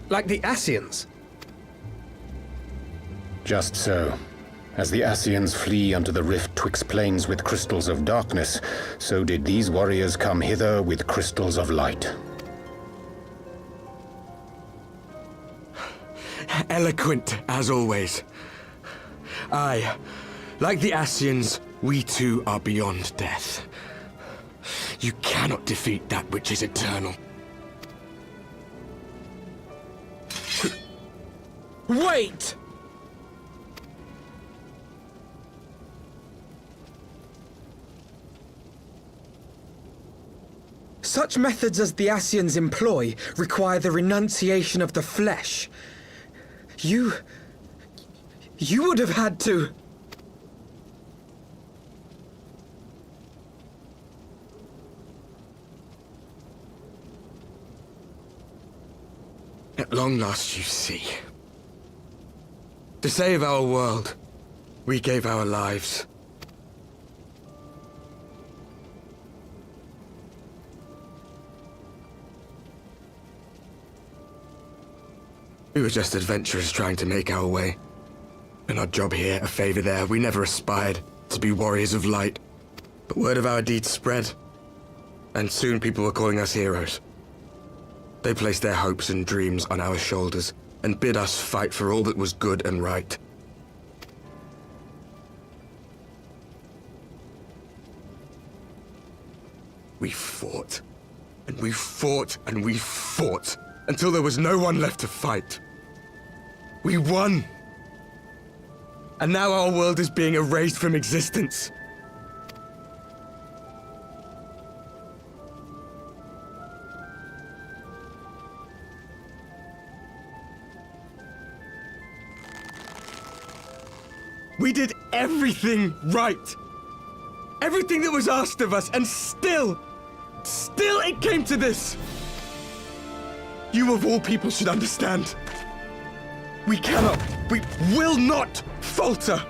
like the Ascians? Just so. As the Ascians flee unto the rift twixt planes with crystals of darkness, so did these warriors come hither with crystals of light. Eloquent, as always. Aye, like the Ascians, we too are beyond death. You cannot defeat that which is eternal. Wait! Such methods as the Ascians employ require the renunciation of the flesh. You would have had to... At long last, you see. To save our world, we gave our lives. We were just adventurers trying to make our way. An odd job here, a favor there. We never aspired to be warriors of light. But word of our deeds spread, and soon people were calling us heroes. They placed their hopes and dreams on our shoulders and bid us fight for all that was good and right. We fought, and we fought, and we fought, until there was no one left to fight. We won! And now our world is being erased from existence. We did everything right. Everything that was asked of us, and still it came to this. You of all people should understand. We will not falter.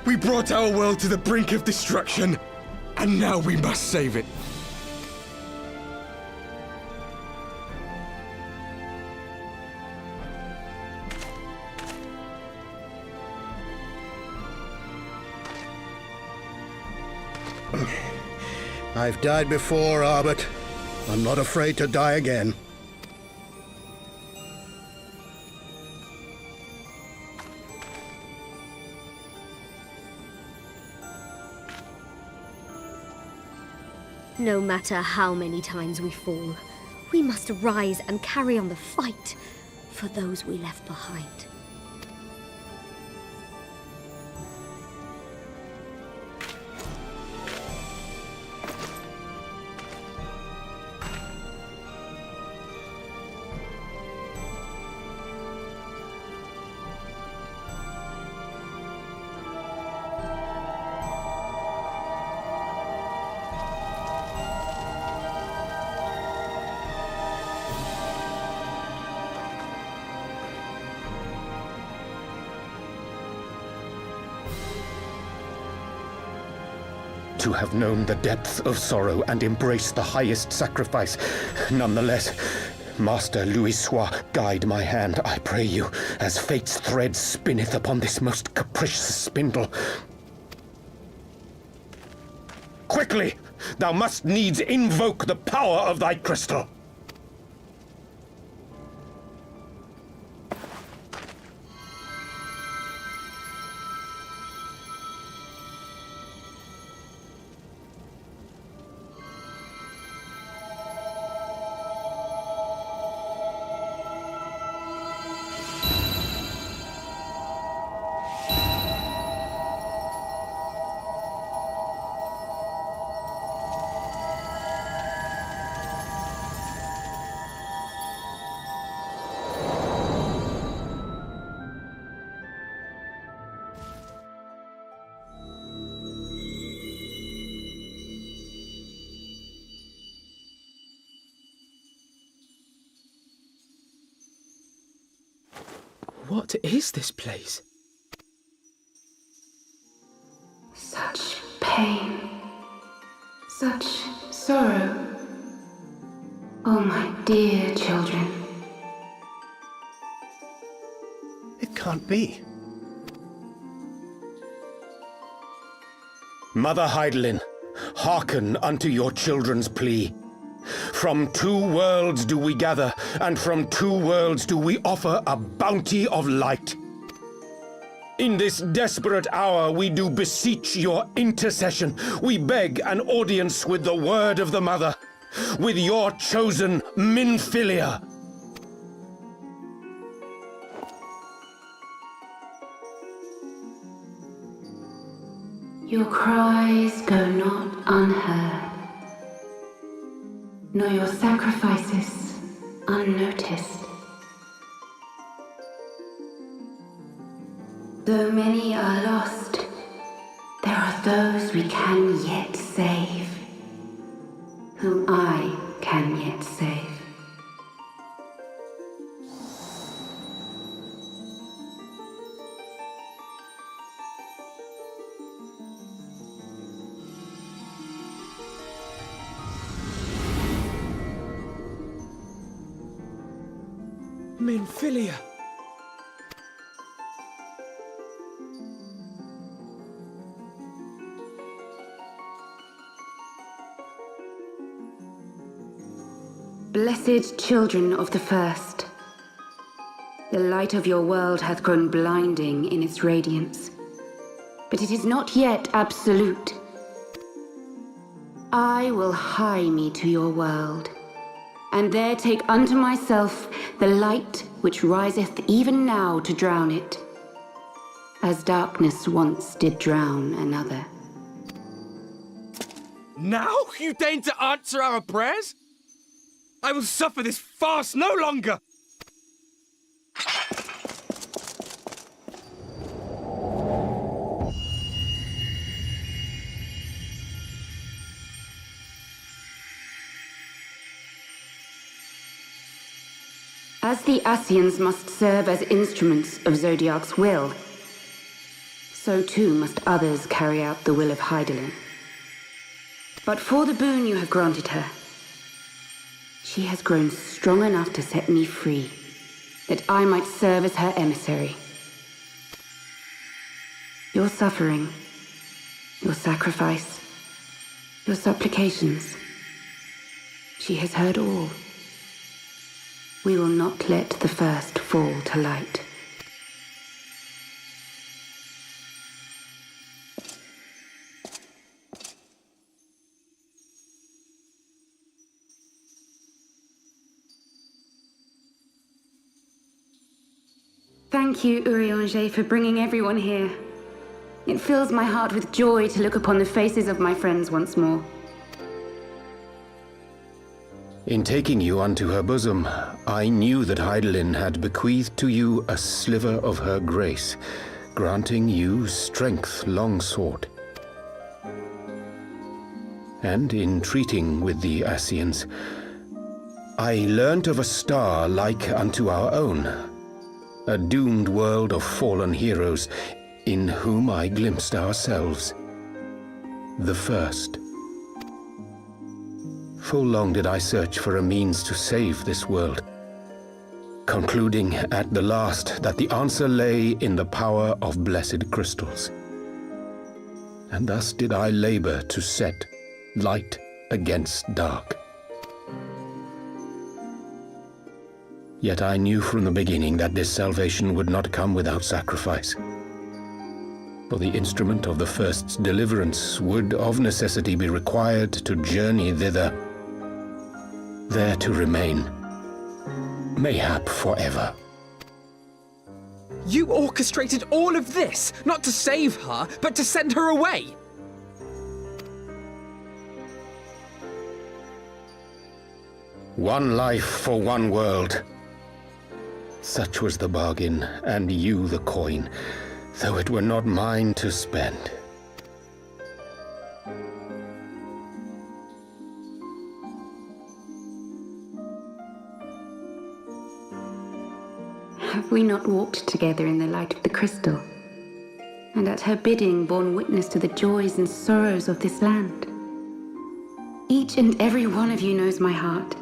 We brought our world to the brink of destruction, and now we must save it. I've died before, Arbet. I'm not afraid to die again. No matter how many times we fall, we must rise and carry on the fight for those we left behind. To have known the depth of sorrow and embraced the highest sacrifice. Nonetheless, Master Louis-Sois, guide my hand, I pray you, as fate's thread spinneth upon this most capricious spindle. Quickly! Thou must needs invoke the power of thy crystal. What is this place? Such pain. Such sorrow. Oh, my dear children. It can't be. Mother Heidelin, hearken unto your children's plea. From two worlds do we gather, and from two worlds do we offer a bounty of light. In this desperate hour we do beseech your intercession. We beg an audience with the word of the Mother, with your chosen Minfilia. Your cries go not unheard, nor your sacrifices unnoticed. Though many are lost, there are those we can yet save, whom I can yet save. Minfilia! Blessed children of the First, the light of your world hath grown blinding in its radiance, but it is not yet absolute. I will hie me to your world, and there take unto myself the light which riseth even now to drown it, as darkness once did drown another. Now you deign to answer our prayers? I will suffer this farce no longer! As the Ascians must serve as instruments of Zodiark's will, so too must others carry out the will of Hydaelyn. But for the boon you have granted her, she has grown strong enough to set me free, that I might serve as her emissary. Your suffering, your sacrifice, your supplications, she has heard all. We will not let the first fall to light. Thank you, Urianger, for bringing everyone here. It fills my heart with joy to look upon the faces of my friends once more. In taking you unto her bosom, I knew that Hydaelyn had bequeathed to you a sliver of her grace, granting you strength long sought. And in treating with the Ascians, I learnt of a star like unto our own, a doomed world of fallen heroes, in whom I glimpsed ourselves, the first. Full long did I search for a means to save this world, concluding at the last that the answer lay in the power of blessed crystals. And thus did I labor to set light against dark. Yet I knew from the beginning that this salvation would not come without sacrifice. For the instrument of the First's deliverance would of necessity be required to journey thither, there to remain, mayhap forever. You orchestrated all of this, not to save her, but to send her away! One life for one world. Such was the bargain, and you the coin, though it were not mine to spend. Have we not walked together in the light of the crystal, and at her bidding borne witness to the joys and sorrows of this land? Each and every one of you knows my heart.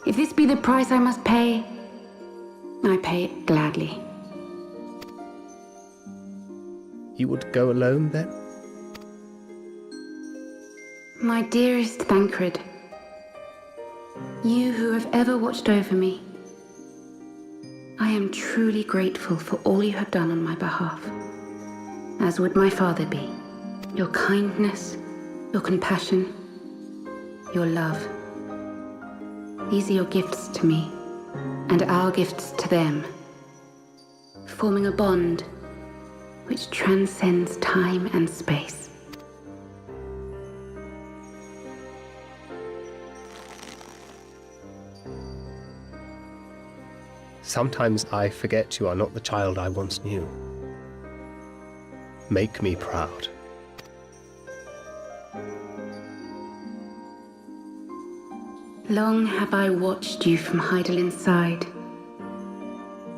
If this be the price I must pay, I pay it gladly. You would go alone, then? My dearest Thancred, you who have ever watched over me, I am truly grateful for all you have done on my behalf, as would my father be. Your kindness, your compassion, your love. These are your gifts to me, and our gifts to them, forming a bond which transcends time and space. Sometimes I forget you are not the child I once knew. Make me proud. Long have I watched you from Hydaelyn's side,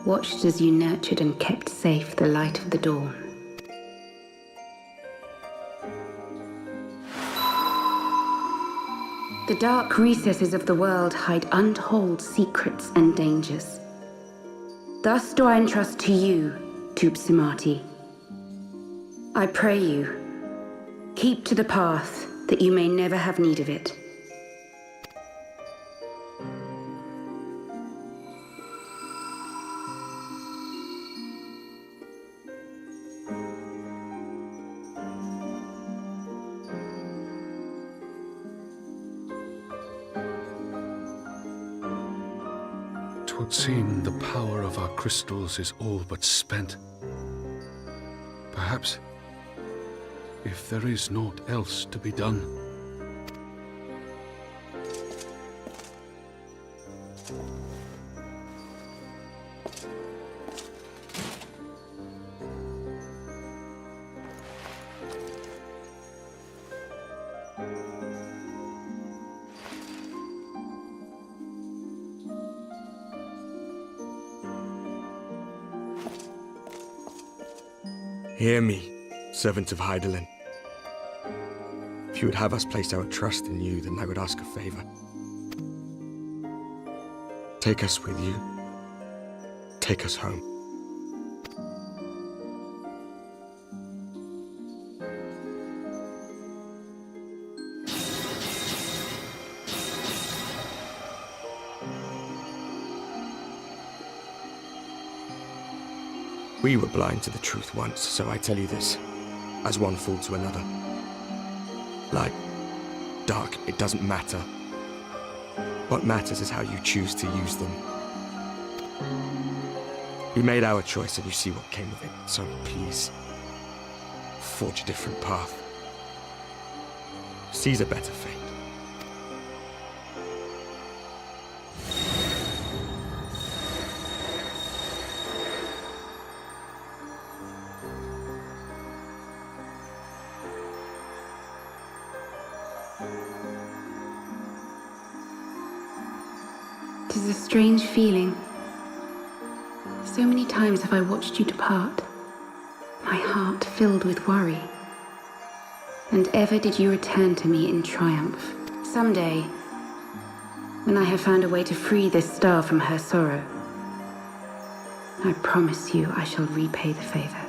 watched as you nurtured and kept safe the light of the dawn. The dark recesses of the world hide untold secrets and dangers. Thus do I entrust to you, Tupsimati. I pray you, keep to the path that you may never have need of it. Twould seem the power of our crystals is all but spent. Perhaps, if there is naught else to be done. Hear me, servant of Hydaelyn. If you would have us place our trust in you, then I would ask a favor. Take us with you. Take us home. We were blind to the truth once, so I tell you this, as one fool to another. Light, dark, it doesn't matter. What matters is how you choose to use them. We made our choice and you see what came of it, so please, forge a different path. Seize a better fate. It is a strange feeling. So many times have I watched you depart, my heart filled with worry. And ever did you return to me in triumph. Someday, when I have found a way to free this star from her sorrow, I promise you I shall repay the favor.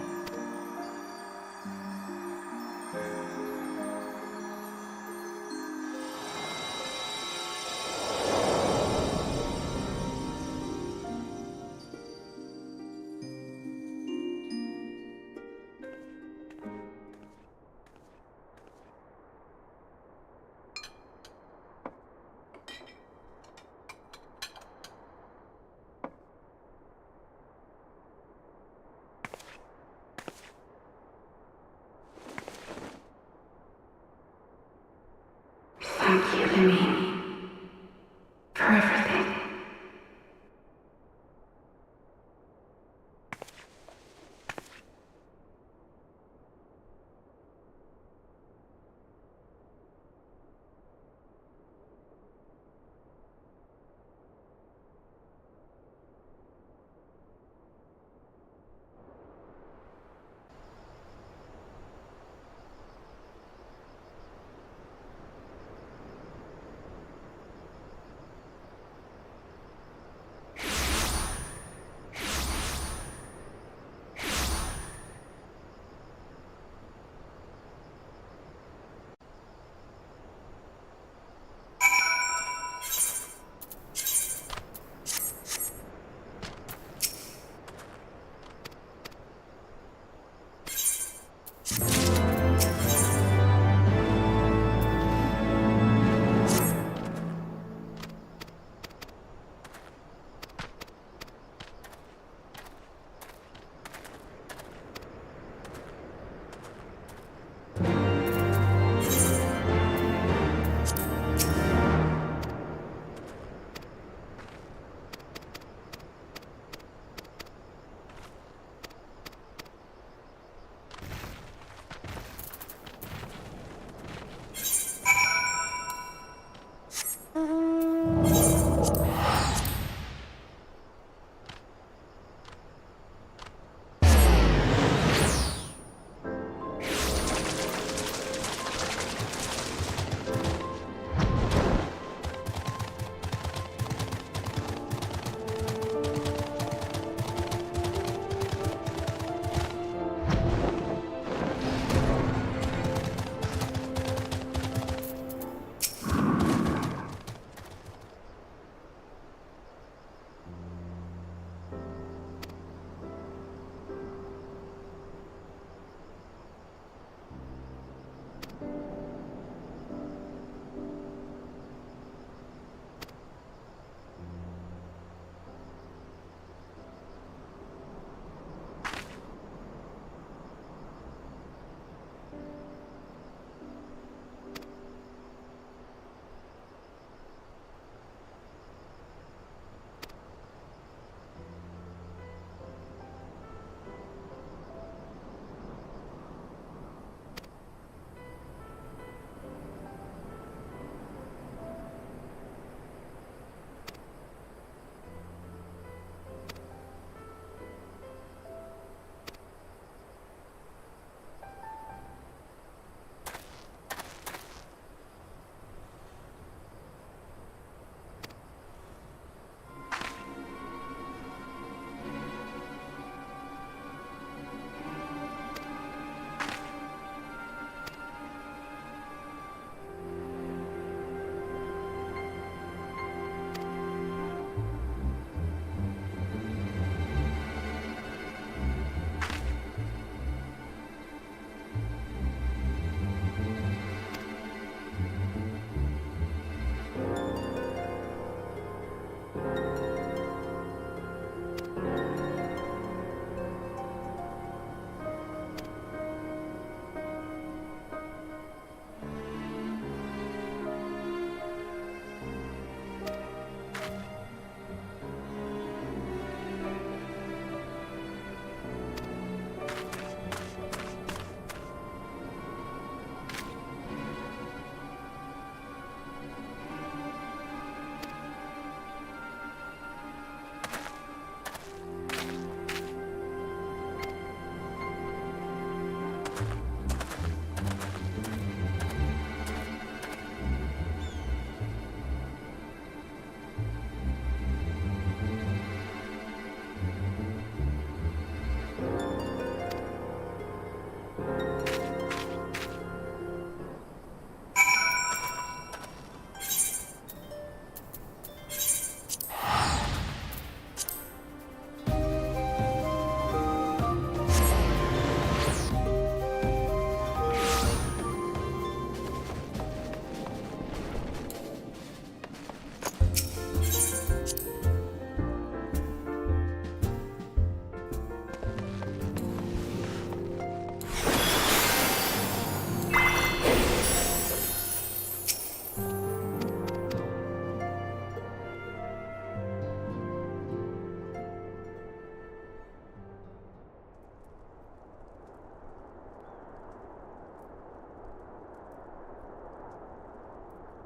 Thank you, Lemine, for everything.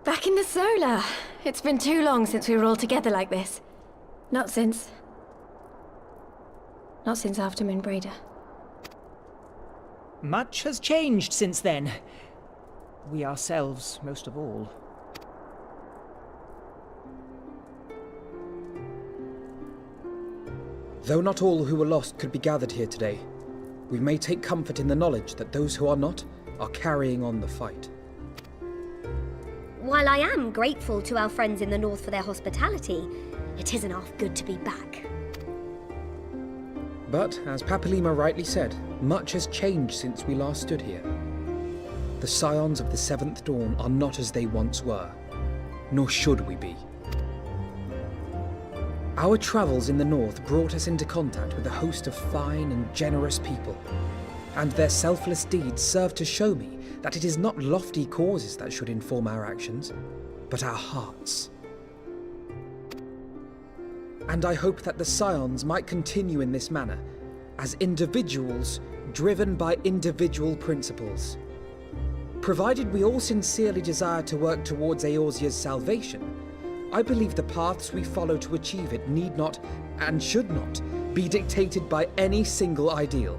Back in the Solar. It's been too long since we were all together like this. Not since after Moonbreeder. Much has changed since then. We ourselves, most of all. Though not all who were lost could be gathered here today, we may take comfort in the knowledge that those who are not are carrying on the fight. While I am grateful to our friends in the north for their hospitality, it isn't half good to be back. But, as Papalima rightly said, much has changed since we last stood here. The Scions of the Seventh Dawn are not as they once were, nor should we be. Our travels in the north brought us into contact with a host of fine and generous people, and their selfless deeds serve to show me that it is not lofty causes that should inform our actions, but our hearts. And I hope that the Scions might continue in this manner, as individuals driven by individual principles. Provided we all sincerely desire to work towards Eorzea's salvation, I believe the paths we follow to achieve it need not, and should not, be dictated by any single ideal.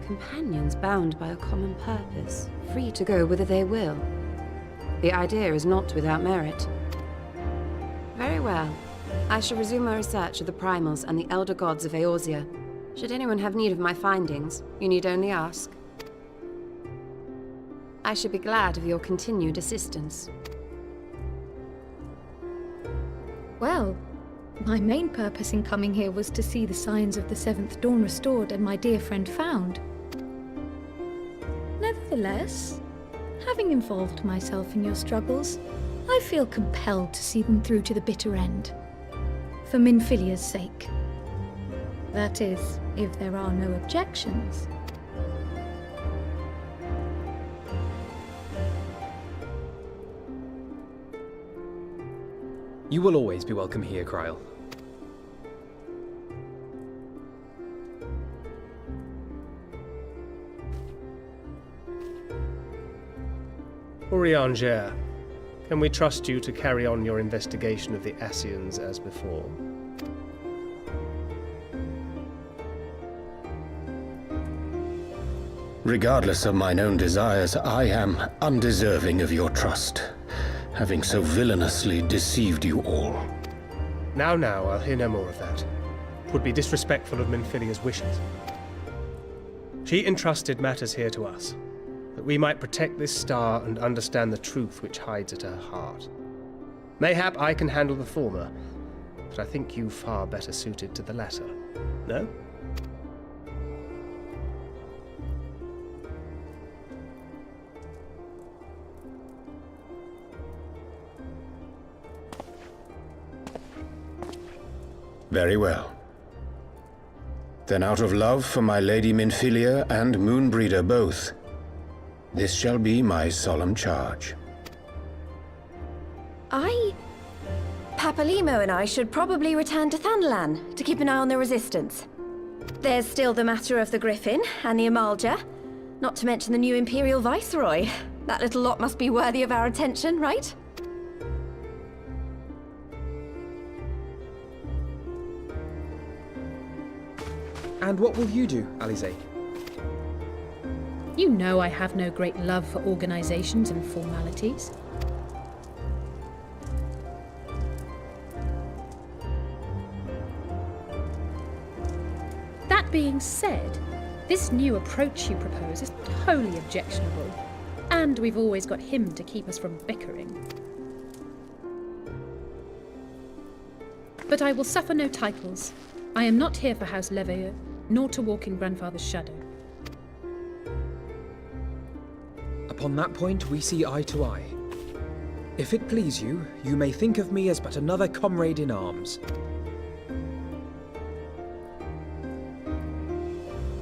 Companions bound by a common purpose, free to go whither they will. The idea is not without merit. Very well. I shall resume my research of the primals and the elder gods of Eorzea. Should anyone have need of my findings, you need only ask. I should be glad of your continued assistance. Well, my main purpose in coming here was to see the signs of the Seventh Dawn restored and my dear friend found. Nevertheless, having involved myself in your struggles, I feel compelled to see them through to the bitter end. For Minfilia's sake. That is, if there are no objections. You will always be welcome here, Kryl. Urianger, can we trust you to carry on your investigation of the Ascians as before? Regardless of mine own desires, I am undeserving of your trust, having so villainously deceived you all. Now, I'll hear no more of that. 'Twould be disrespectful of Minfilia's wishes. She entrusted matters here to us, that we might protect this star and understand the truth which hides at her heart. Mayhap I can handle the former, but I think you far better suited to the latter. No? Very well. Then out of love for my Lady Minfilia and Moonbreeder both, this shall be my solemn charge. Papalimo and I should probably return to Thanalan to keep an eye on the Resistance. There's still the matter of the Griffin and the Amalja, not to mention the new Imperial Viceroy. That little lot must be worthy of our attention, right? And what will you do, Alize? You know I have no great love for organizations and formalities. That being said, this new approach you propose is not wholly objectionable, and we've always got him to keep us from bickering. But I will suffer no titles. I am not here for House Leveilleux, nor to walk in Grandfather's shadow. Upon that point, we see eye to eye. If it please you, you may think of me as but another comrade in arms.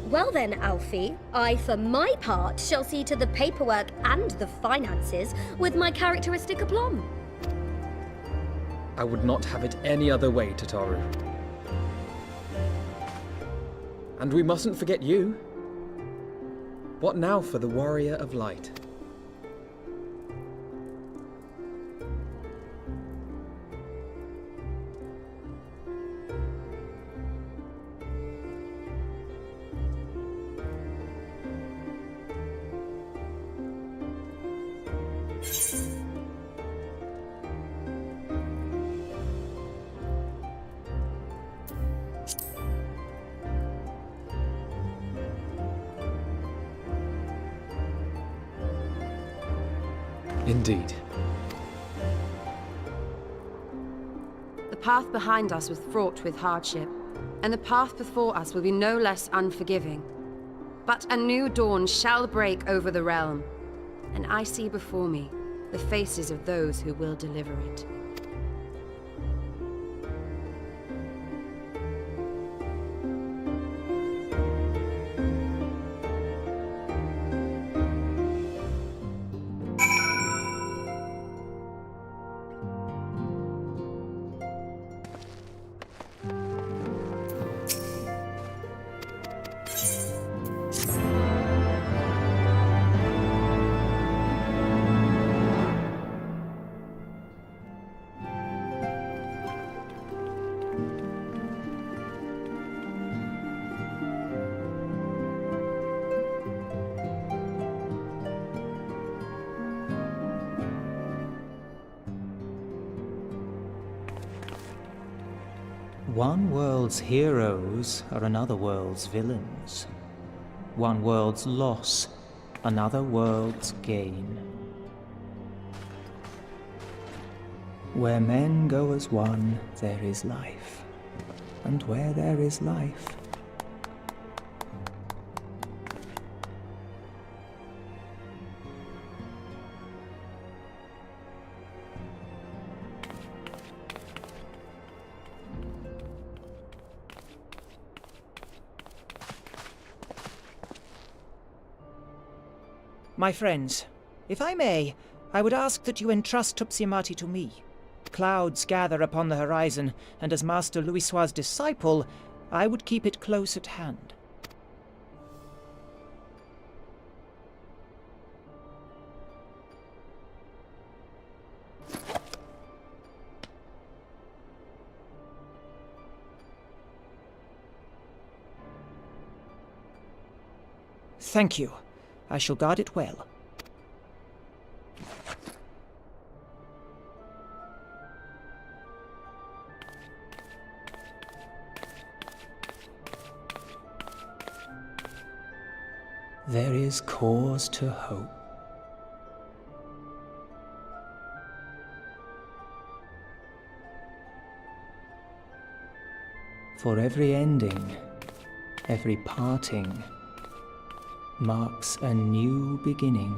Well then, Alfie, I for my part shall see to the paperwork and the finances with my characteristic aplomb. I would not have it any other way, Tataru. And we mustn't forget you. What now for the Warrior of Light? Indeed. The path behind us was fraught with hardship, and the path before us will be no less unforgiving. But a new dawn shall break over the realm, and I see before me the faces of those who will deliver it. One world's heroes are another world's villains. One world's loss, another world's gain. Where men go as one, there is life. And where there is life, My friends, if I may, I would ask that you entrust Tupsimati to me. Clouds gather upon the horizon, and as Master Louisoix's disciple, I would keep it close at hand. Thank you. I shall guard it well. there is cause to hope. For every ending, every parting, marks a new beginning.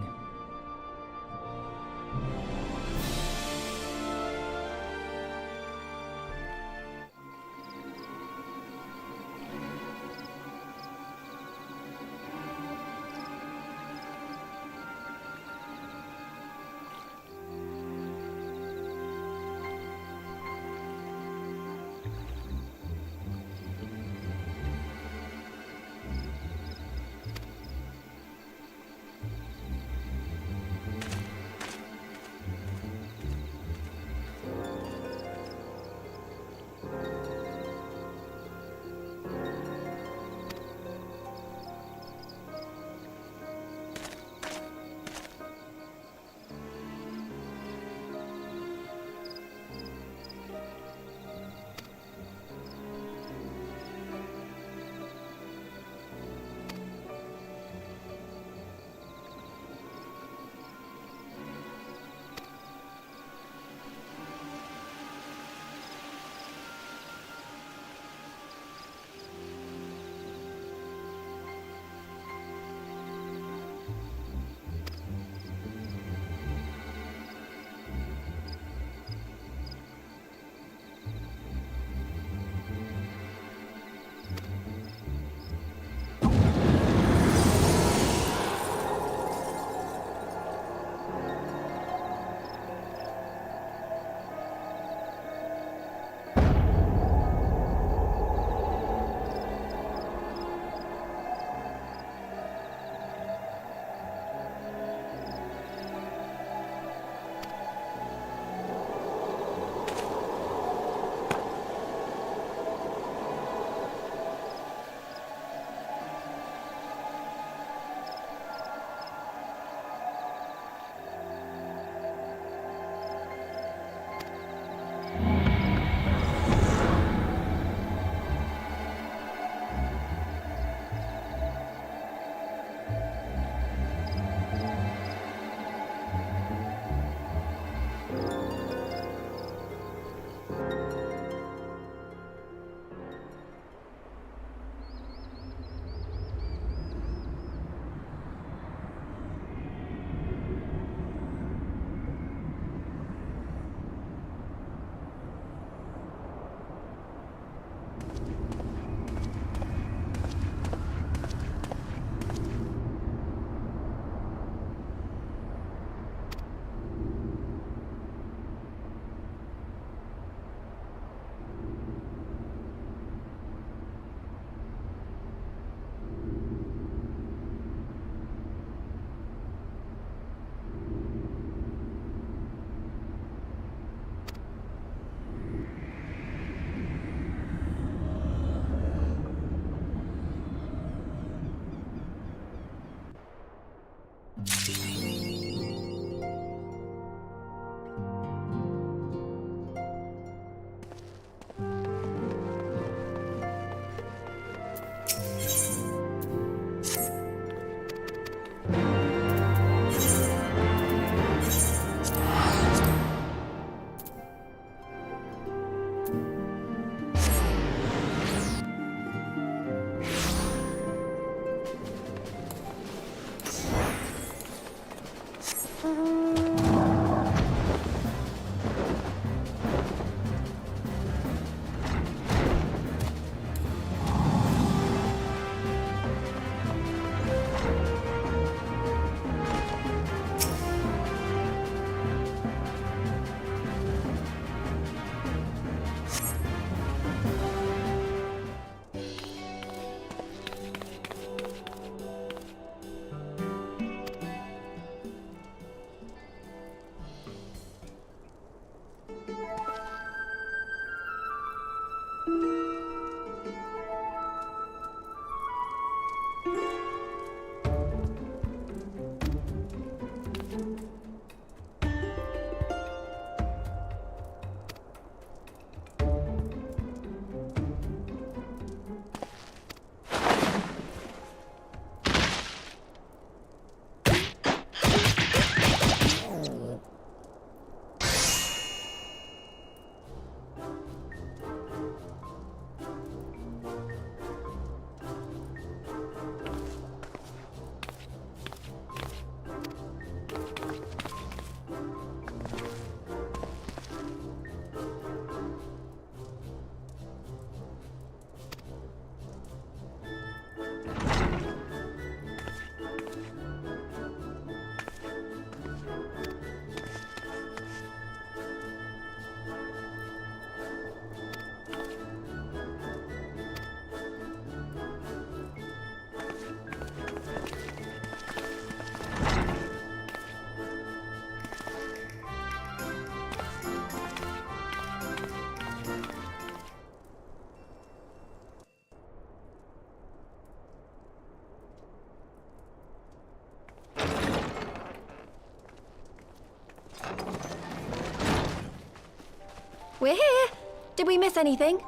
We're here. Did we miss anything?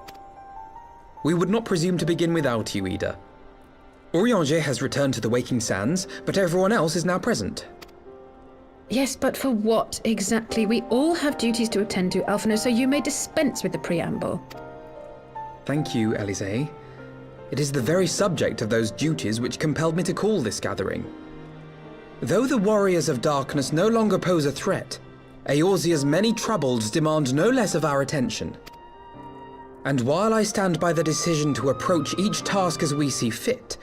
We would not presume to begin without you, Ida. Orianger has returned to the Waking Sands, but everyone else is now present. Yes, but for what exactly? We all have duties to attend to, Alphino, so you may dispense with the preamble. Thank you, Elise. It is the very subject of those duties which compelled me to call this gathering. Though the Warriors of Darkness no longer pose a threat, Eorzea's many troubles demand no less of our attention. And while I stand by the decision to approach each task as we see fit,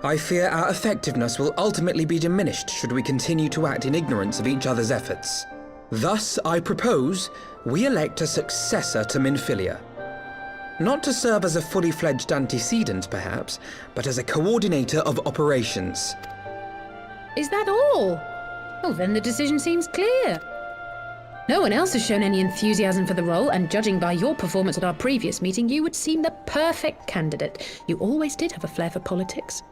I fear our effectiveness will ultimately be diminished should we continue to act in ignorance of each other's efforts. Thus, I propose we elect a successor to Minfilia. Not to serve as a fully fledged antecedent, perhaps, but as a coordinator of operations. Is that all? Well, then the decision seems clear. No one else has shown any enthusiasm for the role, and judging by your performance at our previous meeting, you would seem the perfect candidate. You always did have a flair for politics.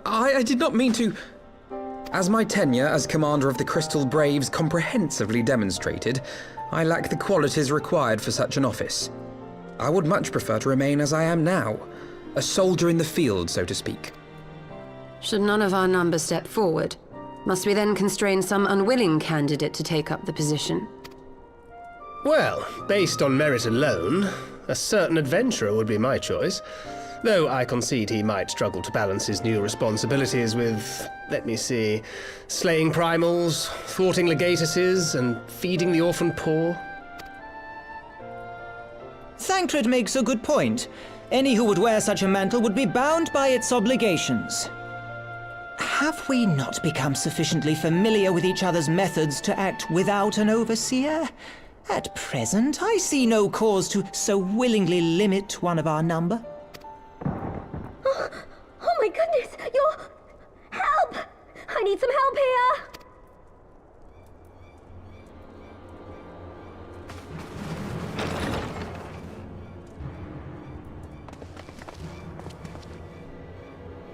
I did not mean to... As my tenure as commander of the Crystal Braves comprehensively demonstrated, I lack the qualities required for such an office. I would much prefer to remain as I am now. A soldier in the field, so to speak. Should none of our number step forward? Must we then constrain some unwilling candidate to take up the position? Well, based on merit alone, a certain adventurer would be my choice. Though I concede he might struggle to balance his new responsibilities with, let me see, slaying primals, thwarting legatuses, and feeding the orphan poor. Thancred makes a good point. Any who would wear such a mantle would be bound by its obligations. Have we not become sufficiently familiar with each other's methods to act without an overseer? At present, I see no cause to so willingly limit one of our number. Oh my goodness! Help! I need some help here!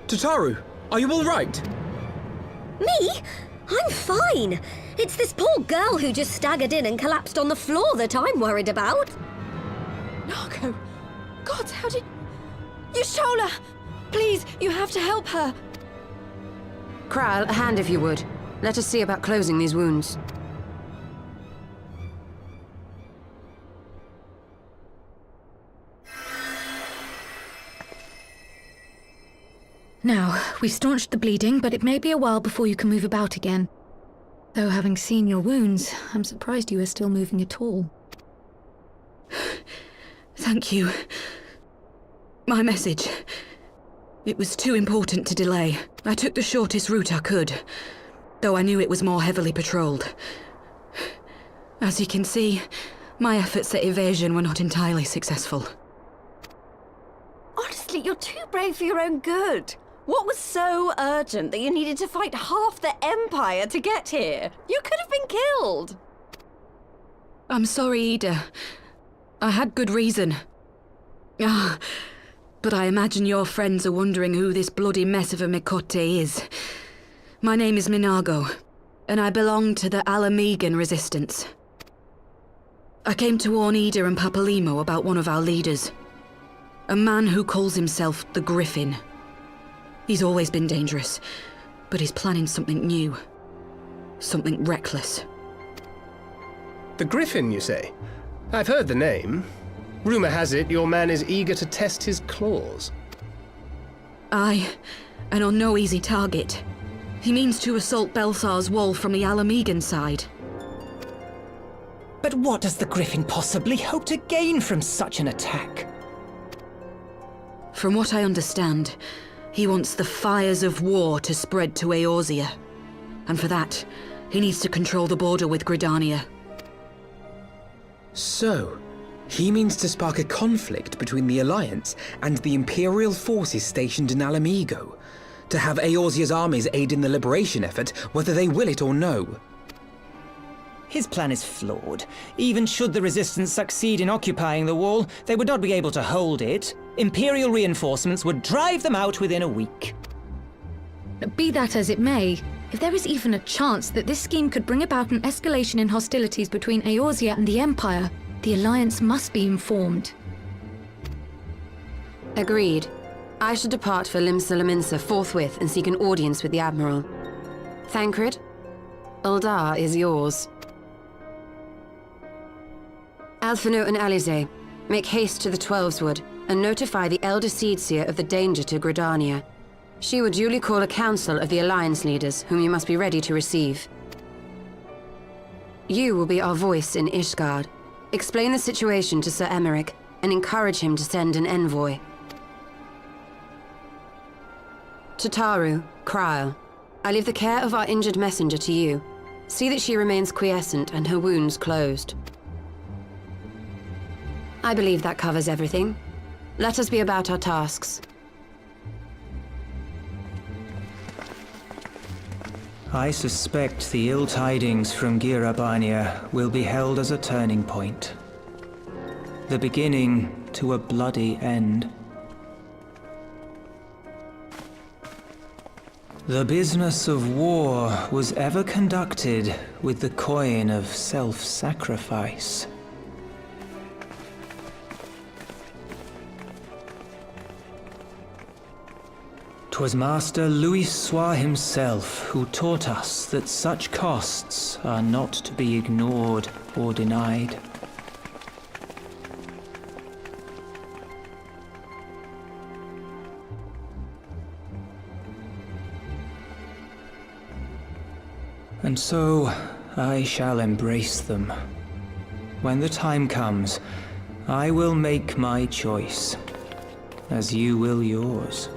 Tataru, are you all right? Me? I'm fine. It's this poor girl who just staggered in and collapsed on the floor that I'm worried about. Narco! God, how did... Yushola! Please, you have to help her! Kral, a hand if you would. Let us see about closing these wounds. Now, we've staunched the bleeding, but it may be a while before you can move about again. Though having seen your wounds, I'm surprised you are still moving at all. Thank you. My message. It was too important to delay. I took the shortest route I could, though I knew it was more heavily patrolled. As you can see, my efforts at evasion were not entirely successful. Honestly, you're too brave for your own good. What was so urgent that you needed to fight half the Empire to get here? You could have been killed. I'm sorry, Ida. I had good reason. But I imagine your friends are wondering who this bloody mess of a Mikote is. My name is Minago, and I belong to the Alamegan resistance. I came to warn Ida and Papalimo about one of our leaders. A man who calls himself the Griffin. He's always been dangerous, but he's planning something new. Something reckless. The Griffin, you say? I've heard the name. Rumor has it your man is eager to test his claws. Aye, and on no easy target. He means to assault Belsar's wall from the Alamegan side. But what does the Griffin possibly hope to gain from such an attack? From what I understand, he wants the fires of war to spread to Eorzea. And for that, he needs to control the border with Gridania. So, he means to spark a conflict between the Alliance and the Imperial forces stationed in Alamigo, to have Eorzea's armies aid in the liberation effort, whether they will it or no. His plan is flawed. Even should the Resistance succeed in occupying the wall, they would not be able to hold it. Imperial reinforcements would drive them out within a week. Be that as it may, if there is even a chance that this scheme could bring about an escalation in hostilities between Eorzea and the Empire, the Alliance must be informed. Agreed. I shall depart for Limsa forthwith and seek an audience with the Admiral. Thancred, Uldar is yours. Alphino and Alize, make haste to the Twelveswood and notify the Elder Seedseer of the danger to Gridania. She will duly call a council of the Alliance leaders, whom you must be ready to receive. You will be our voice in Ishgard. Explain the situation to Sir Emeric and encourage him to send an envoy. To Taru, Kryl, I leave the care of our injured messenger to you. See that she remains quiescent and her wounds closed. I believe that covers everything. Let us be about our tasks. I suspect the ill tidings from Girabania will be held as a turning point. The beginning to a bloody end. The business of war was ever conducted with the coin of self-sacrifice. 'Twas Master Louisoix himself who taught us that such costs are not to be ignored or denied. And so I shall embrace them. When the time comes, I will make my choice, as you will yours.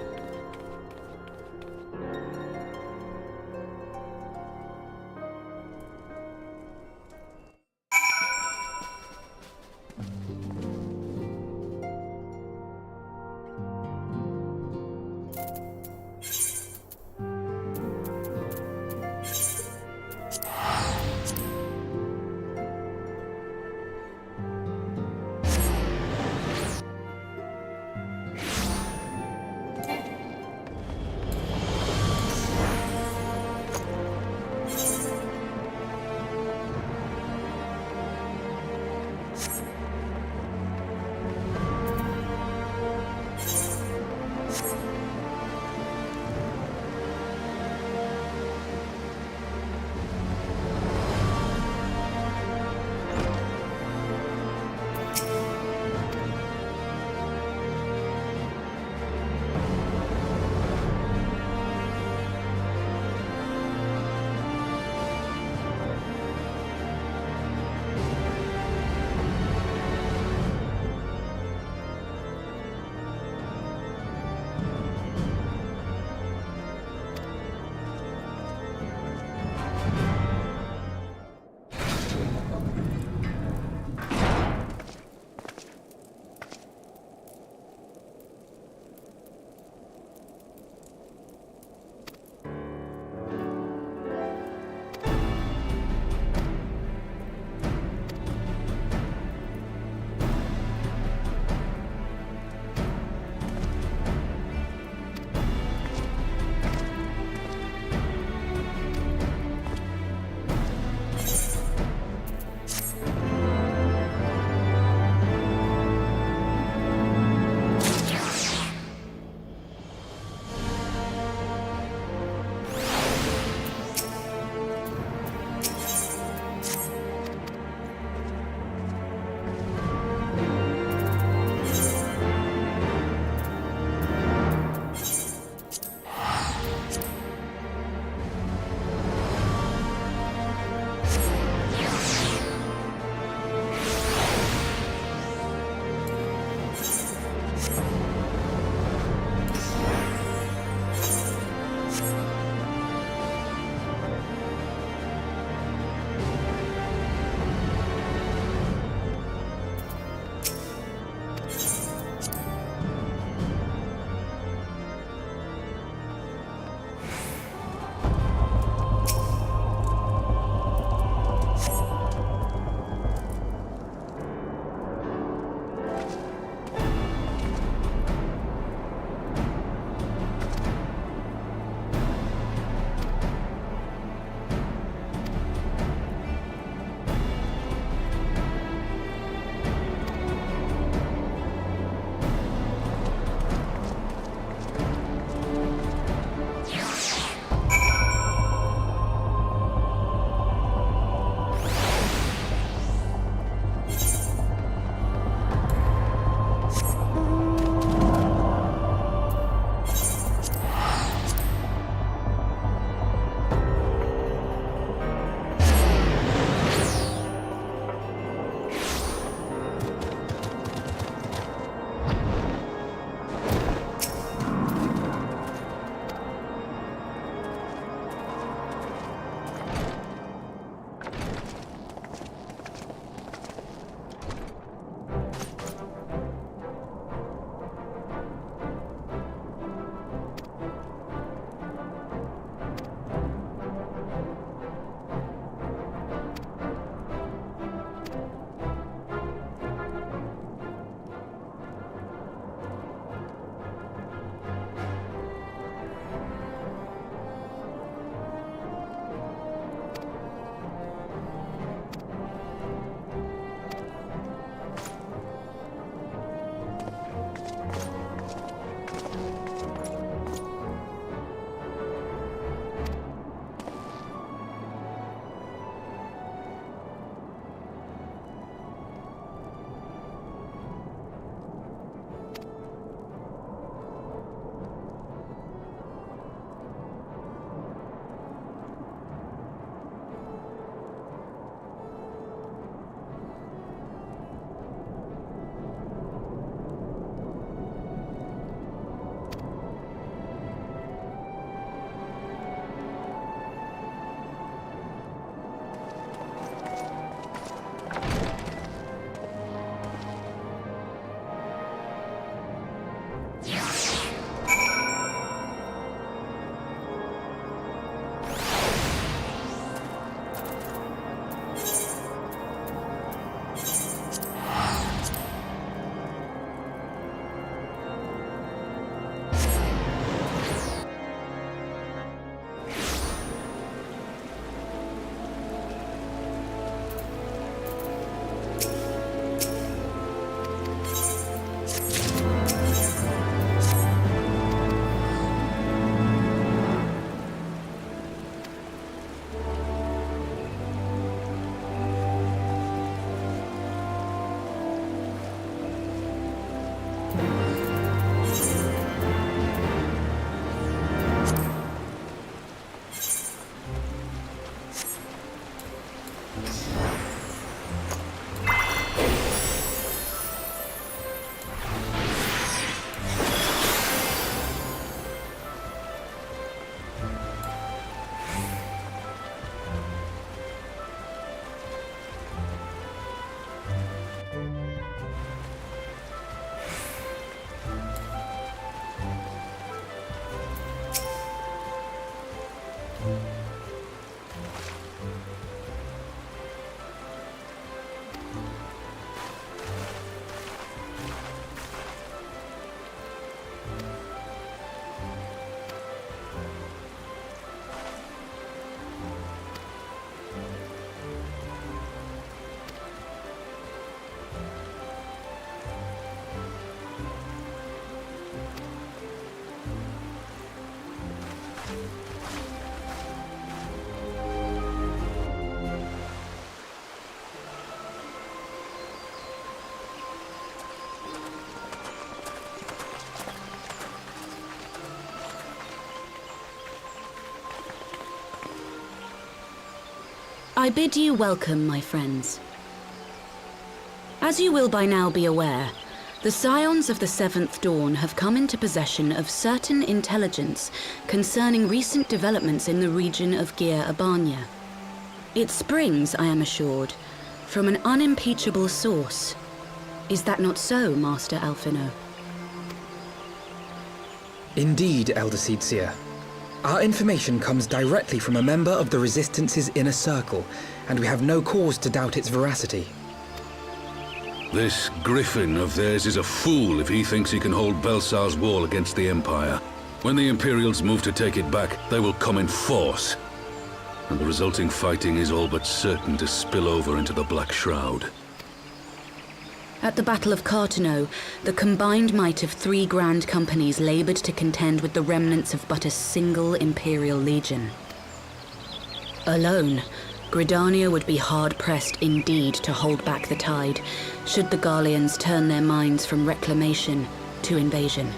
I bid you welcome, my friends. As you will by now be aware, the Scions of the Seventh Dawn have come into possession of certain intelligence concerning recent developments in the region of Gyr Abania. It springs, I am assured, from an unimpeachable source. Is that not so, Master Alphino? Indeed, Elder Seedseer. Our information comes directly from a member of the Resistance's inner circle, and we have no cause to doubt its veracity. This Griffin of theirs is a fool if he thinks he can hold Belsar's wall against the Empire. When the Imperials move to take it back, they will come in force. And the resulting fighting is all but certain to spill over into the Black Shroud. At the Battle of Cartano, the combined might of 3 grand companies labored to contend with the remnants of but a single Imperial legion. Alone, Gridania would be hard-pressed indeed to hold back the tide, should the Garleans turn their minds from reclamation to invasion.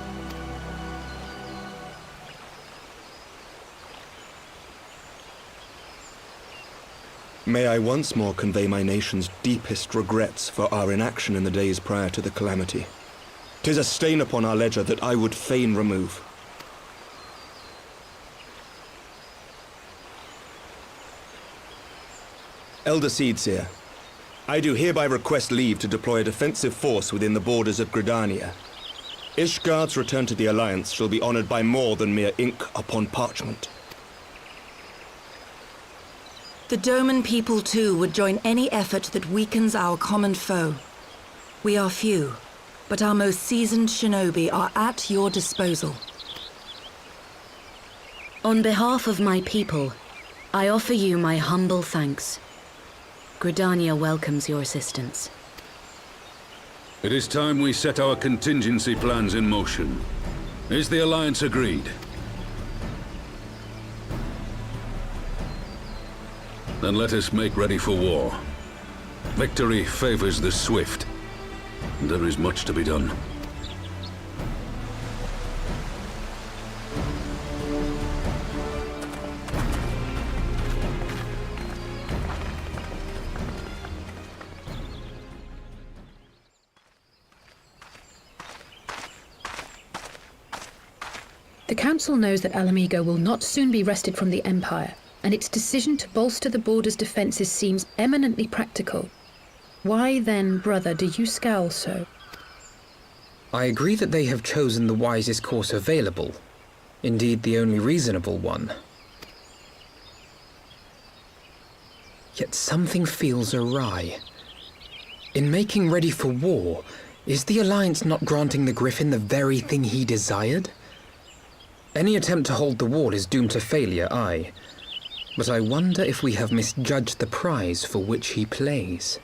May I once more convey my nation's deepest regrets for our inaction in the days prior to the calamity. 'Tis a stain upon our ledger that I would fain remove. Elder Seedseer, I do hereby request leave to deploy a defensive force within the borders of Gridania. Ishgard's return to the Alliance shall be honored by more than mere ink upon parchment. The Doman people too would join any effort that weakens our common foe. We are few, but our most seasoned shinobi are at your disposal. On behalf of my people, I offer you my humble thanks. Gridania welcomes your assistance. It is time we set our contingency plans in motion. Is the Alliance agreed? Then let us make ready for war. Victory favors the swift, and there is much to be done. The Council knows that Alamigo will not soon be wrested from the Empire, and its decision to bolster the border's defences seems eminently practical. Why then, brother, do you scowl so? I agree that they have chosen the wisest course available. Indeed, the only reasonable one. Yet something feels awry. In making ready for war, is the Alliance not granting the Griffin the very thing he desired? Any attempt to hold the wall is doomed to failure, aye. But I wonder if we have misjudged the prize for which he plays.